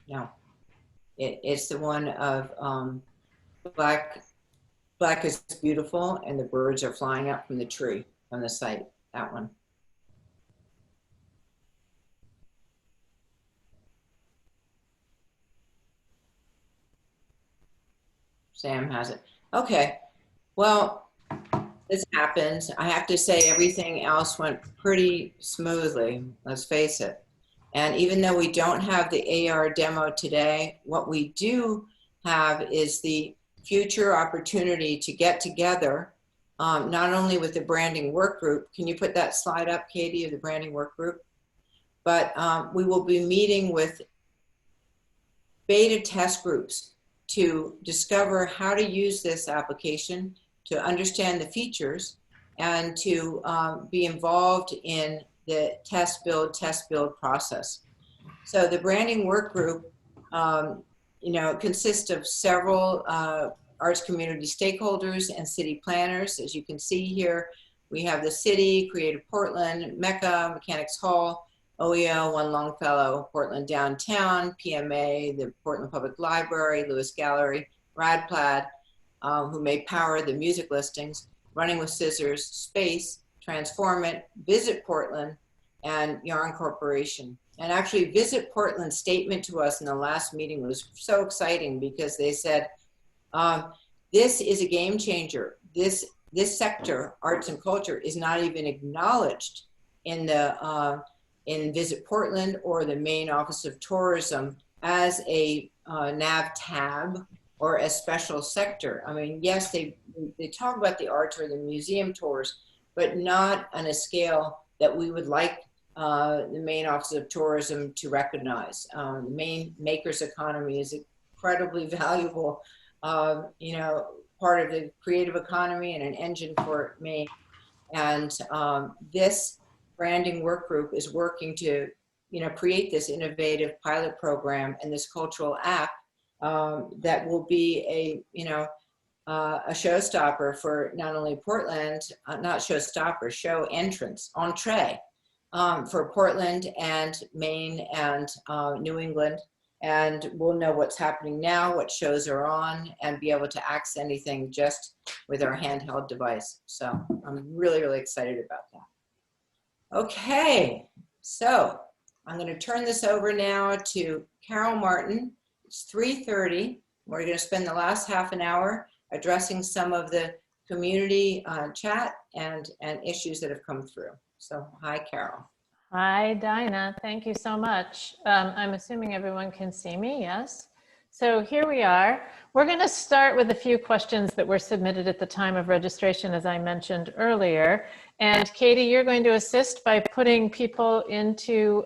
No. It's the one of Black is Beautiful and the birds are flying up from the tree on the site. That one. Sam has it. Okay. Well, this happens. I have to say everything else went pretty smoothly, let's face it. And even though we don't have the AR demo today, what we do have is the future opportunity to get together, not only with the branding work group. Can you put that slide up, Katie, of the branding work group? But we will be meeting with beta test groups to discover how to use this application, to understand the features, and to be involved in the test build process. So the branding work group, consists of several arts community stakeholders and city planners. As you can see here, we have the city, Creative Portland, Mecca, Mechanics Hall, OEO, One Longfellow, Portland Downtown, PMA, the Portland Public Library, Lewis Gallery, RadPlad, who may power the music listings, Running with Scissors, Space, Transform It, Visit Portland, and Yarn Corporation. And actually, Visit Portland's statement to us in the last meeting was so exciting because they said, this is a game changer. This sector, arts and culture, is not even acknowledged in the in Visit Portland or the Maine Office of Tourism as a NAV tab or a special sector. I mean, yes, they talk about the arts or the museum tours, but not on a scale that we would like the Maine Office of Tourism to recognize. The Maine makers economy is incredibly valuable, part of the creative economy and an engine for Maine. And this branding work group is working to, create this innovative pilot program and this cultural app that will be a showstopper for not only Portland, not showstopper, show entrance, entree for Portland and Maine and New England. And we'll know what's happening now, what shows are on, and be able to access anything just with our handheld device. So I'm really, really excited about that. Okay, so I'm going to turn this over now to Carol Martin. It's 3:30. We're going to spend the last half an hour addressing some of the community chat and issues that have come through. So hi, Carol. Hi, Dinah. Thank you so much. I'm assuming everyone can see me, yes? So here we are. We're going to start with a few questions that were submitted at the time of registration, as I mentioned earlier. And Katie, you're going to assist by putting people into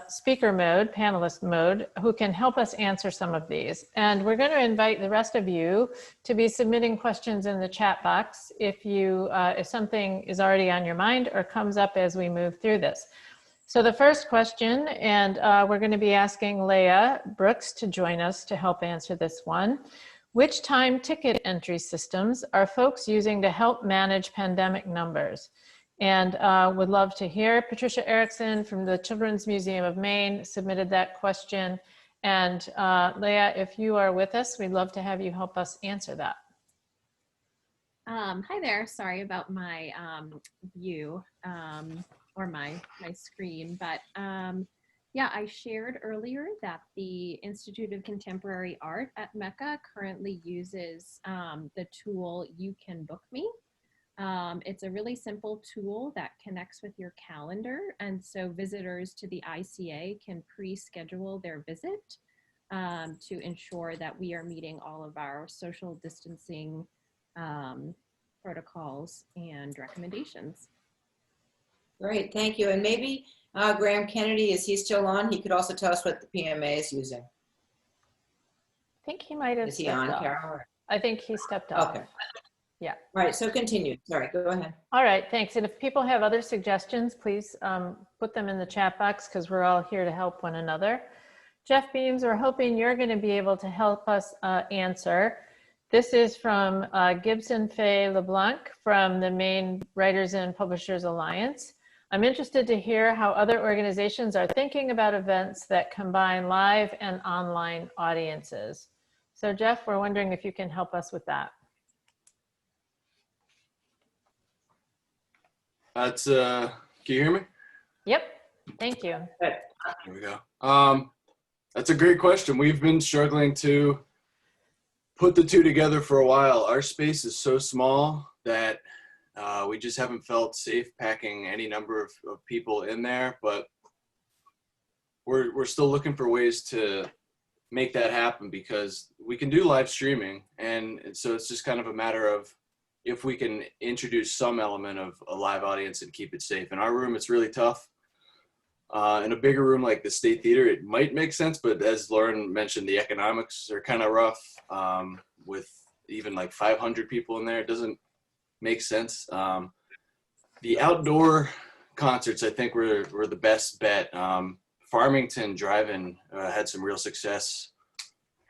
speaker mode, panelist mode, who can help us answer some of these. And we're going to invite the rest of you to be submitting questions in the chat box if something is already on your mind or comes up as we move through this. So the first question, and we're going to be asking Leah Brooks to join us to help answer this one. Which time ticket entry systems are folks using to help manage pandemic numbers? And would love to hear. Patricia Erickson from the Children's Museum of Maine submitted that question. And Leah, if you are with us, we'd love to have you help us answer that. Hi there. Sorry about my view. Or my screen, but yeah, I shared earlier that the Institute of Contemporary Art at Mecca currently uses the tool You Can Book Me. It's a really simple tool that connects with your calendar, and so visitors to the ICA can pre-schedule their visit to ensure that we are meeting all of our social distancing protocols and recommendations. Great, thank you. And maybe Graham Kennedy, is he still on? He could also tell us what the PMA is using. I think he might have Is he stepped on, off. Carol? I think he stepped off. Okay. Yeah. Right, so continue. Sorry, go ahead. All right, thanks. And if people have other suggestions, please put them in the chat box because we're all here to help one another. Jeff Beams, we're hoping you're going to be able to help us answer. This is from Gibson Faye LeBlanc from the Maine Writers and Publishers Alliance. I'm interested to hear how other organizations are thinking about events that combine live and online audiences. So Jeff, we're wondering if you can help us with that. That's, can you hear me? Yep, thank you. There we go. That's a great question. We've been struggling to put the two together for a while. Our space is so small that we just haven't felt safe packing any number of people in there, but we're still looking for ways to make that happen because we can do live streaming. And so it's just kind of a matter of if we can introduce some element of a live audience and keep it safe. In our room, it's really tough. In a bigger room like the State Theater, it might make sense, but as Lauren mentioned, the economics are kind of rough with even like 500 people in there. It doesn't make sense. The outdoor concerts, I think, were the best bet. Farmington Drive-In had some real success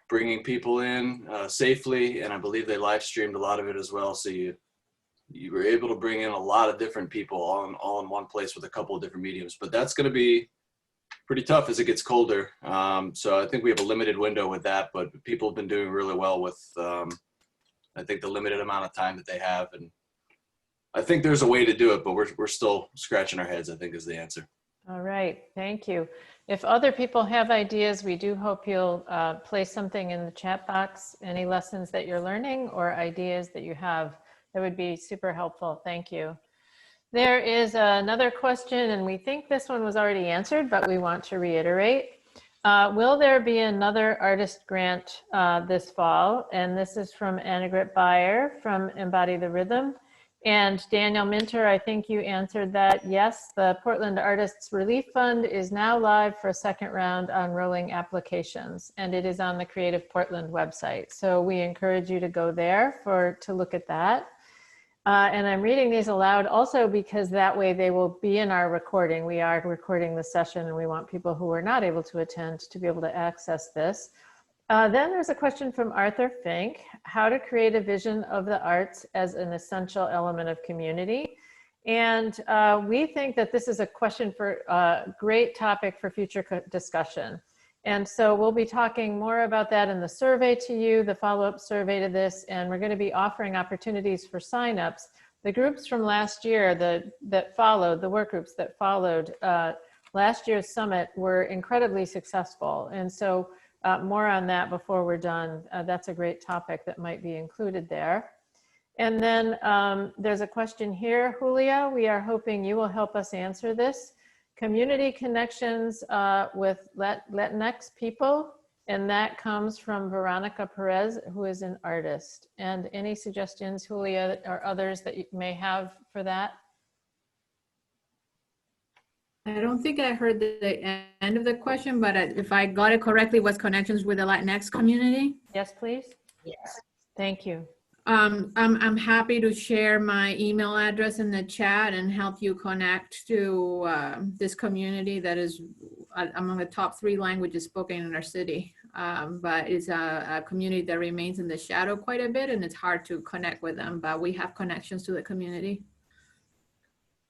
bringing people in safely, and I believe they live streamed a lot of it as well. So you were able to bring in a lot of different people all in one place with a couple of different mediums. But that's going to be pretty tough as it gets colder. So I think we have a limited window with that, but people have been doing really well with, I think, the limited amount of time that they have. And I think there's a way to do it, but we're still scratching our heads, I think, is the answer. All right, thank you. If other people have ideas, we do hope you'll place something in the chat box, any lessons that you're learning or ideas that you have. That would be super helpful. Thank you. There is another question, and we think this one was already answered, but we want to reiterate. Will there be another artist grant this fall? And this is from Annegret Beyer from Embody the Rhythm. And Daniel Minter, I think you answered that. Yes, the Portland Artists Relief Fund is now live for a second round on rolling applications, and it is on the Creative Portland website. So we encourage you to go there to look at that. And I'm reading these aloud also because that way they will be in our recording. We are recording the session and we want people who are not able to attend to be able to access this. Then there's a question from Arthur Fink, how to create a vision of the arts as an essential element of community. And we think that this is a question for a great topic for future discussion. And so we'll be talking more about that in the survey to you, the follow-up survey to this, and we're going to be offering opportunities for signups. The groups from last year that followed, the work groups that followed last year's summit were incredibly successful. And so more on that before we're done. That's a great topic that might be included there. And then there's a question here, Julia. We are hoping you will help us answer this. Community connections with Latinx people, and that comes from Veronica Perez, who is an artist. And any suggestions, Julia, or others that you may have for that? I don't think I heard the end of the question, but if I got it correctly, was connections with the Latinx community? Yes, please. Yes. Thank you. I'm happy to share my email address in the chat and help you connect to this community that is among the top 3 languages spoken in our city. But it's a community that remains in the shadow quite a bit, and it's hard to connect with them, but we have connections to the community.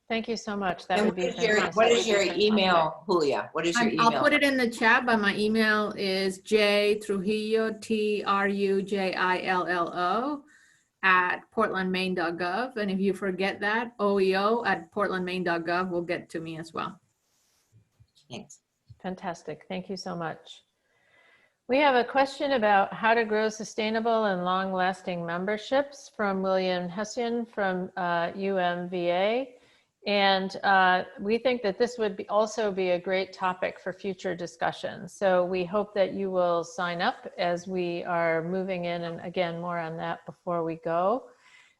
Thank you so much. That would be fantastic. What is your email, Julia? What is your email? I'll put it in the chat, but my email is jtrujillo, TRUJILLO, @portlandmaine.gov. And if you forget that, oeo@portlandmaine.gov will get to me as well. Thanks. Fantastic. Thank you so much. We have a question about how to grow sustainable and long-lasting memberships from William Hessian from UMVA. And we think that this would also be a great topic for future discussions. So we hope that you will sign up as we are moving in, and again, more on that before we go.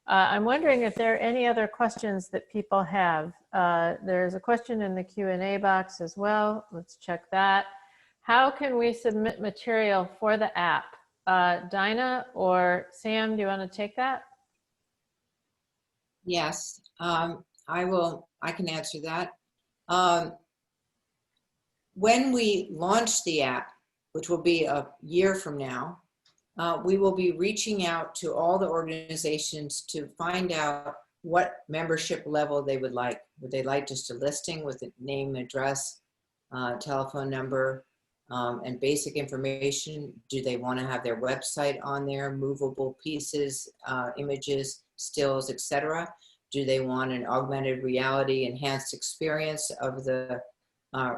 I'm wondering if there are any other questions that people have. There's a question in the Q&A box as well. Let's check that. How can we submit material for the app? Dinah or Sam, do you want to take that? Yes, I can answer that. When we launch the app, which will be a year from now, we will be reaching out to all the organizations to find out what membership level they would like. Would they like just a listing with a name, address, telephone number, and basic information? Do they want to have their website on there, movable pieces, images, stills, etc.? Do they want an augmented reality enhanced experience of the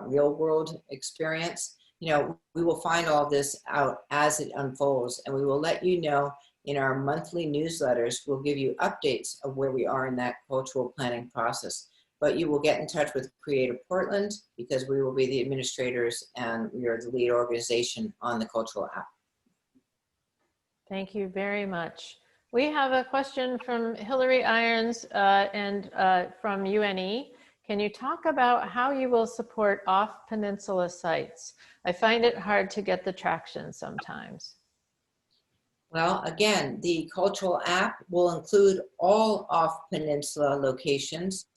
real world experience? You know, we will find all this out as it unfolds, and we will let you know in our monthly newsletters. We'll give you updates of where we are in that cultural planning process. But you will get in touch with Creative Portland because we will be the administrators and we are the lead organization on the cultural app. Thank you very much. We have a question from Hillary Irons and from UNE. Can you talk about how you will support off-peninsula sites? I find it hard to get the traction sometimes. Well, again, the cultural app will include all off-peninsula locations.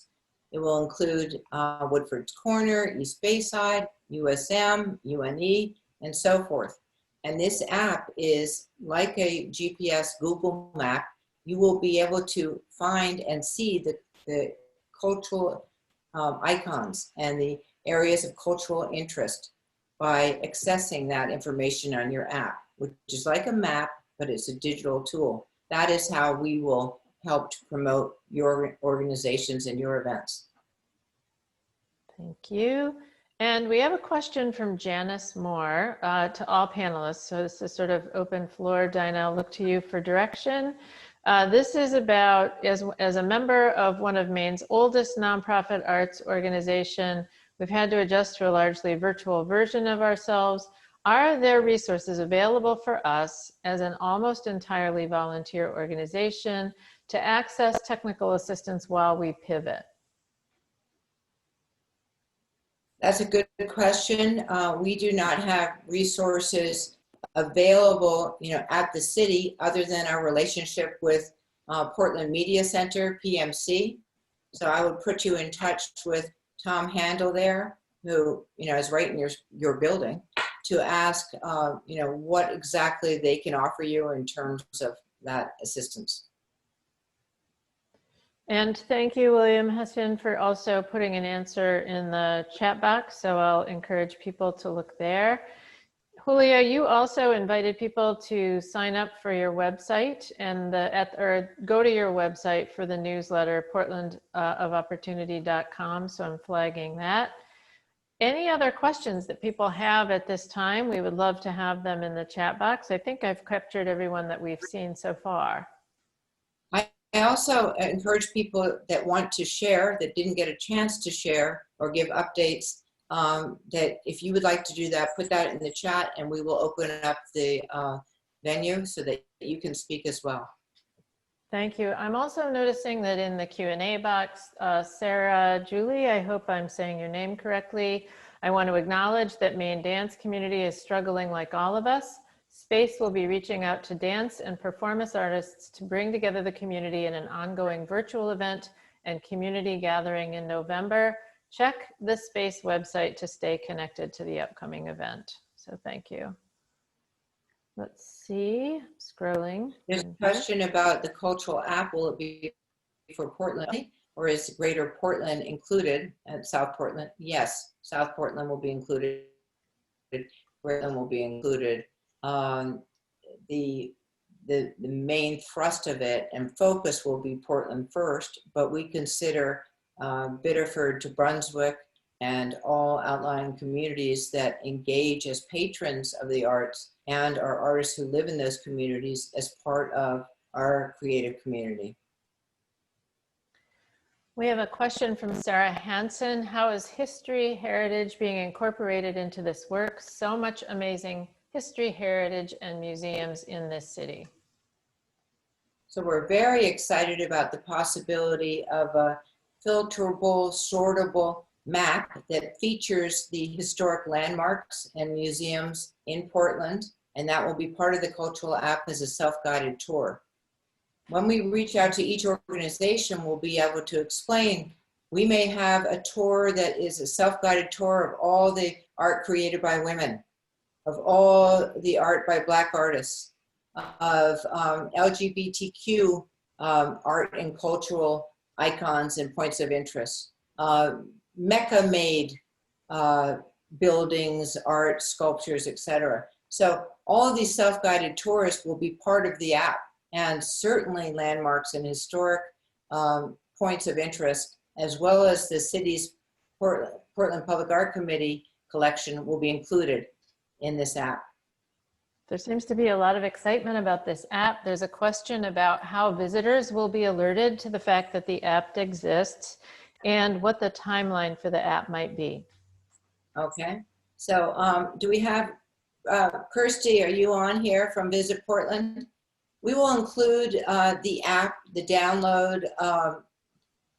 It will include Woodford's Corner, East Bayside, USM, UNE, and so forth. And this app is like a GPS Google map. You will be able to find and see the cultural icons and the areas of cultural interest by accessing that information on your app, which is like a map, but it's a digital tool. That is how we will help to promote your organizations and your events. Thank you. And we have a question from Janice Moore to all panelists. So this is sort of open floor. Dinah, I'll look to you for direction. This is about, as a member of one of Maine's oldest nonprofit arts organization, we've had to adjust to a largely virtual version of ourselves. Are there resources available for us as an almost entirely volunteer organization to access technical assistance while we pivot? That's a good question. We do not have resources available, at the city other than our relationship with Portland Media Center, PMC. So I would put you in touch with Tom Handel there, who, is right in your building, to ask, what exactly they can offer you in terms of that assistance. And thank you, William Heston, for also putting an answer in the chat box. So I'll encourage people to look there. Julia, you also invited people to sign up for your website and or go to your website for the newsletter, portlandofopportunity.com. So I'm flagging that. Any other questions that people have at this time? We would love to have them in the chat box. I think I've captured everyone that we've seen so far. I also encourage people that want to share, that didn't get a chance to share or give updates, that if you would like to do that, put that in the chat and we will open up the venue so that you can speak as well. Thank you. I'm also noticing that in the Q&A box, Sarah Julie, I hope I'm saying your name correctly. I want to acknowledge that Maine dance community is struggling like all of us. Space will be reaching out to dance and performance artists to bring together the community in an ongoing virtual event and community gathering in November. Check the Space website to stay connected to the upcoming event. So thank you. Let's see, scrolling. There's a question about the cultural app. Will it be for Portland or is Greater Portland included at South Portland? Yes, South Portland will be included. Portland will be included. The main thrust of it and focus will be Portland first, but we consider Biddeford to Brunswick and all outlying communities that engage as patrons of the arts and our artists who live in those communities as part of our creative community. We have a question from Sarah Hansen. How is history, heritage being incorporated into this work? So much amazing history, heritage, and museums in this city. So we're very excited about the possibility of a filterable, sortable map that features the historic landmarks and museums in Portland, and that will be part of the cultural app as a self-guided tour. When we reach out to each organization, we'll be able to explain. We may have a tour that is a self-guided tour of all the art created by women, of all the art by Black artists, of LGBTQ art and cultural icons and points of interest, Mecca-made buildings, art, sculptures, etc. So all of these self-guided tours will be part of the app, and certainly landmarks and historic points of interest, as well as the city's Portland Public Art Committee collection will be included in this app. There seems to be a lot of excitement about this app. There's a question about how visitors will be alerted to the fact that the app exists and what the timeline for the app might be. Okay, so do we have, Kirsty, are you on here from Visit Portland? We will include the app, the download,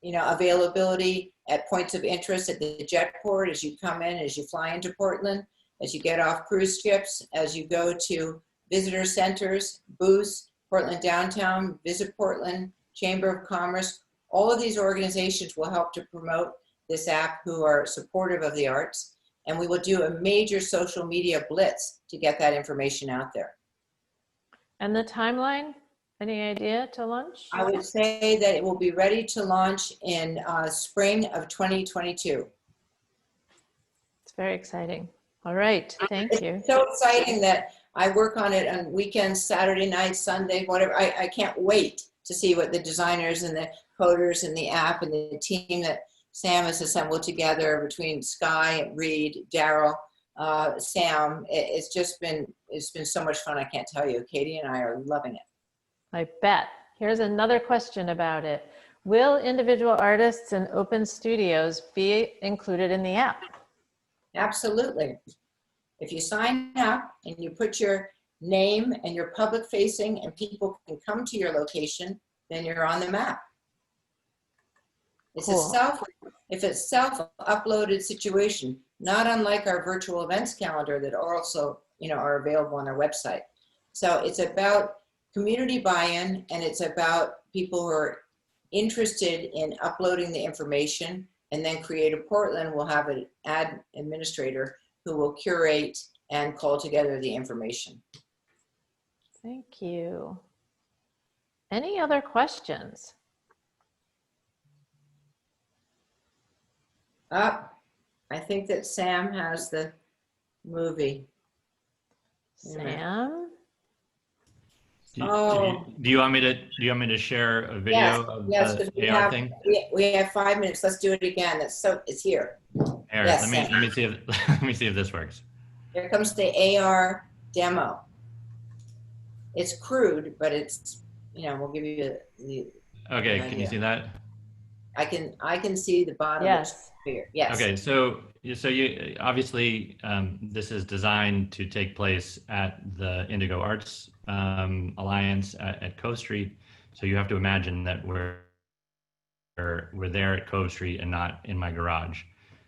availability at points of interest at the Jetport as you come in, as you fly into Portland, as you get off cruise ships, as you go to visitor centers, booths, Portland Downtown, Visit Portland, Chamber of Commerce. All of these organizations will help to promote this app who are supportive of the arts. And we will do a major social media blitz to get that information out there. And the timeline, any idea to launch? I would say that it will be ready to launch in spring of 2022. It's very exciting. All right, thank you. It's so exciting that I work on it on weekends, Saturday night, Sunday, whatever. I can't wait to see what the designers and the coders and the app and the team that Sam has assembled together between Sky, Reed, Daryl, Sam. It's been so much fun. I can't tell you. Katie and I are loving it. I bet. Here's another question about it. Will individual artists and open studios be included in the app? Absolutely. If you sign up and you put your name and your public facing and people can come to your location, then you're on the map. It's Cool. If it's self-uploaded situation, not unlike our virtual events calendar that are also, are available on our website. So it's about community buy-in, and it's about people who are interested in uploading the information, and then Creative Portland will have an ad administrator who will curate and call together the information. Thank you. Any other questions? I think that Sam has the movie. Sam? Do you want me to share a video of yes, the AR thing? We have 5 minutes. Let's do it again. It's here. Here, Yes, let me see if let me see if this works. Here comes the AR demo. It's crude, but it's, we'll give you the. Okay, can you see that? I can see the bottom. Yes. Here. Yes. Okay, so you obviously this is designed to take place at the Indigo Arts Alliance at Cove Street. So you have to imagine that we're there at Cove Street and not in my garage.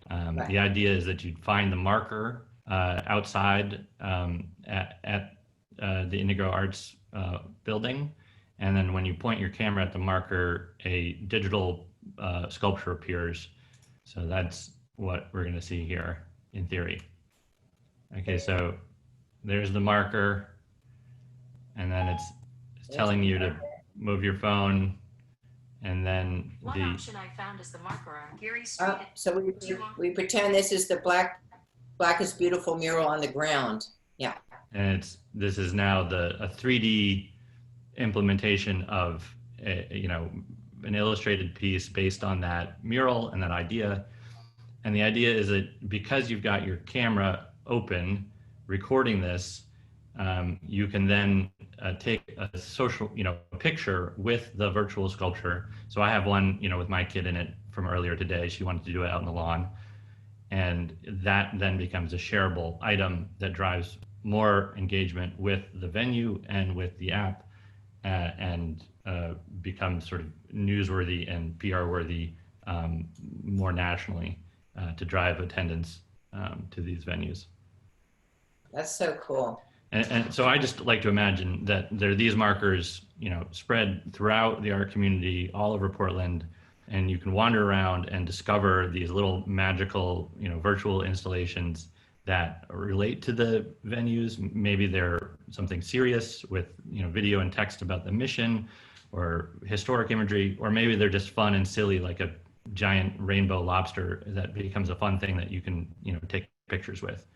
Right. The idea is that you'd find the marker outside at the Indigo Arts building, and then when you point your camera at the marker, a digital sculpture appears. So that's what we're going to see here in theory. Okay, so there's the marker, and then it's telling you to move your phone, and then One option I found is the marker on Geary Street. So we pretend this is the Black is Beautiful mural on the ground. Yeah. And this is now a 3D implementation of an illustrated piece based on that mural and that idea. And the idea is that because you've got your camera open recording this, you can then take a social, picture with the virtual sculpture. So I have one, with my kid in it from earlier today. She wanted to do it out on the lawn. And that then becomes a shareable item that drives more engagement with the venue and with the app. And become sort of newsworthy and PR worthy more nationally to drive attendance to these venues. That's so cool. And so I just like to imagine that there are these markers, you know, spread throughout the art community all over Portland, and you can wander around and discover these little magical, you know, virtual installations that relate to the venues. Maybe they're something serious with, you know, video and text about the mission or historic imagery, or maybe they're just fun and silly, like a giant rainbow lobster that becomes a fun thing that you can, you know, take pictures with.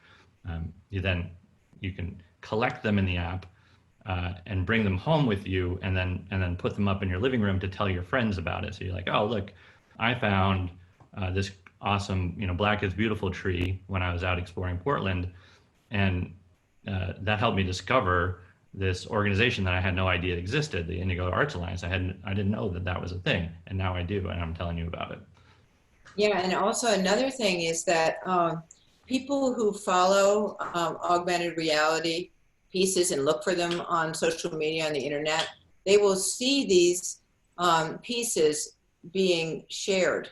You can collect them in the app and bring them home with you, and then put them up in your living room to tell your friends about it. So you're like, oh, look, I found this awesome, you know, Black is Beautiful tree when I was out exploring Portland, and that helped me discover this organization that I had no idea existed, the Indigo Arts Alliance. I didn't know that that was a thing, and now I do, and I'm telling you about it. Yeah, and also another thing is that people who follow augmented reality pieces and look for them on social media, on the internet, they will see these pieces being shared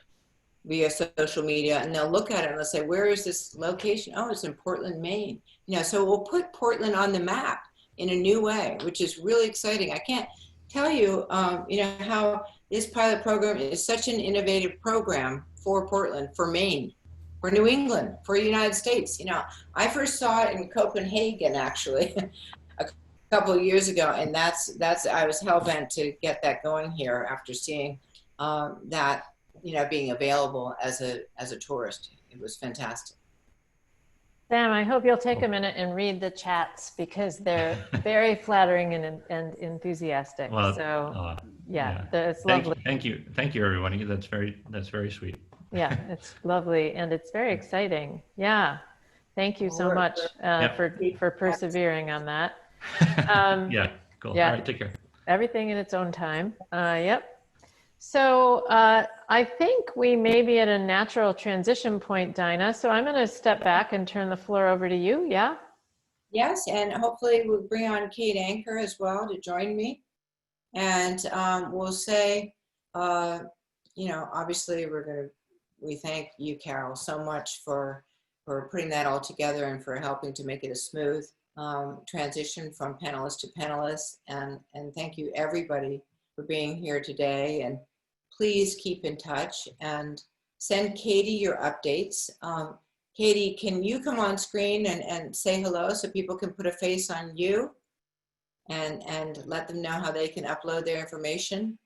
via social media, and they'll look at it and they'll say, where is this location? Oh, it's in Portland, Maine. You know, so we'll put Portland on the map in a new way, which is really exciting. I can't tell you, you know, how this pilot program is such an innovative program for Portland, for Maine, for New England, for the United States. You know, I first saw it in Copenhagen, actually, a couple of years ago, and I was hell-bent to get that going here after seeing that, you know, being available as a tourist. It was fantastic. Sam, I hope you'll take a minute and read the chats, because they're very flattering and enthusiastic. Well, so yeah, it's lovely. Thank you, everybody. That's very sweet. Yeah, it's lovely, and it's very exciting. Yeah, thank you so much for persevering on that. Yeah, cool. Yeah, all right, take care. Everything in its own time. Yep. So I think we may be at a natural transition point, Dinah. So I'm going to step back and turn the floor over to you. Yeah. Yes, and hopefully we'll bring on Kate Anker as well to join me, and we'll say, you know, obviously we thank you, Carol, so much for putting that all together and for helping to make it a smooth transition from panelist to panelist, and thank you everybody for being here today. And please keep in touch and send Katie your updates. Katie, can you come on screen and say hello so people can put a face on you and let them know how they can upload their information?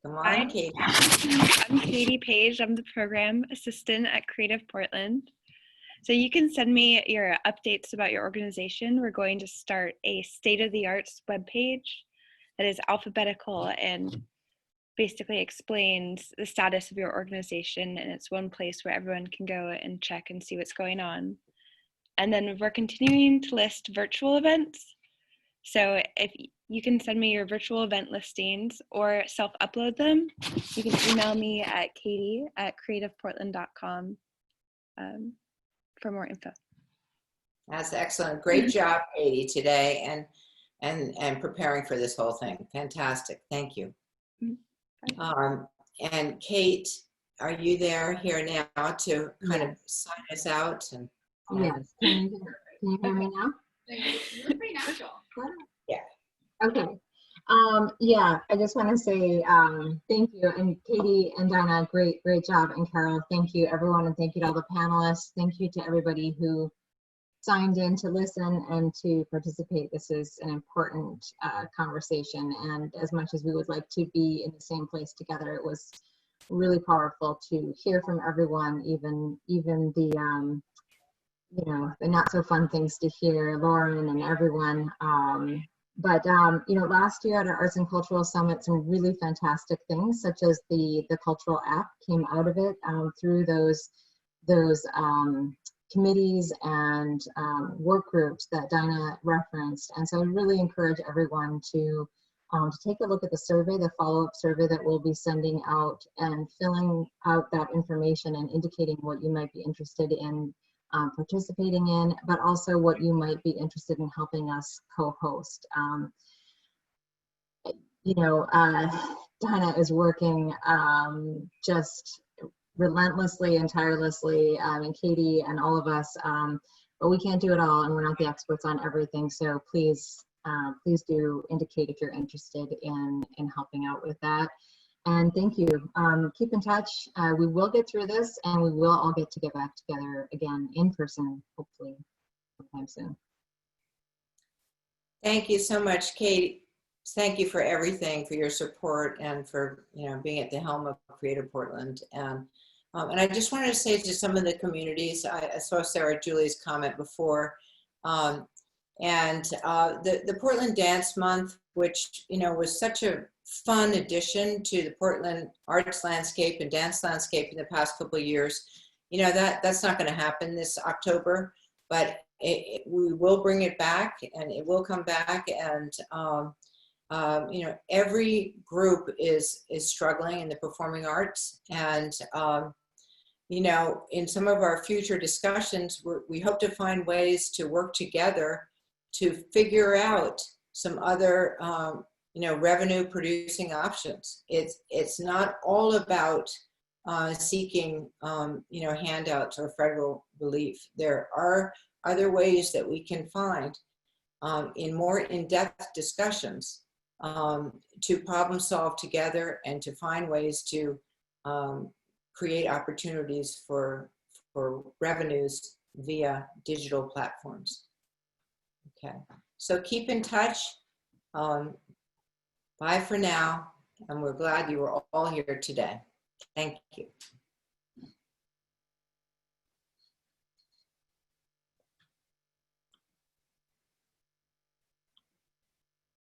Come on, Katie. I'm Katie Page. I'm the program assistant at Creative Portland. So you can send me your updates about your organization. We're going to start a state of the arts webpage that is alphabetical and basically explains the status of your organization, and it's one place where everyone can go and check and see what's going on. And then we're continuing to list virtual events. So if you can send me your virtual event listings or self-upload them, you can email me at katie@creativeportland.com for more info. That's excellent. Great job, Katie, today and preparing for this whole thing. Fantastic. Thank you. And Kate, are you here now to kind of sign us out? And yes. Can you hear me now? You're pretty natural. Yeah. Okay. Yeah, I just want to say thank you, and Katie and Dinah, great job, and Carol, thank you everyone, and thank you to all the panelists. Thank you to everybody who signed in to listen and to participate. This is an important conversation, and as much as we would like to be in the same place together, it was really powerful to hear from everyone, even the you know, the not so fun things to hear, Lauren and everyone. But you know, last year at our Arts and Cultural Summit, some really fantastic things, such as the cultural app, came out of it through those committees and work groups that Dinah referenced. And so I really encourage everyone to take a look at the survey, the follow-up survey that we'll be sending out, and filling out that information and indicating what you might be interested in participating in, but also what you might be interested in helping us co-host. you know, Dinah is working just relentlessly and tirelessly, and Katie and all of us, but we can't do it all, and we're not the experts on everything. So please, please do indicate if you're interested in helping out with that. And thank you. Keep in touch. We will get through this, and we will all get to get back together again in person, hopefully sometime soon. Thank you so much, Kate. Thank you for everything, for your support, and for being at the helm of Creative Portland. And I just wanted to say to some of the communities, I saw Sarah Julie's comment before, and the Portland Dance Month, which was such a fun addition to the Portland arts landscape and dance landscape in the past couple of years. That's not going to happen this October, but we will bring it back, and it will come back. And every group is struggling in the performing arts, and in some of our future discussions, we hope to find ways to work together to figure out some other revenue producing options. It's not all about seeking handouts or federal relief. There are other ways that we can find in more in-depth discussions to problem solve together and to find ways to create opportunities for revenues via digital platforms. Okay, so keep in touch. Bye for now, and we're glad you were all here today. Thank you.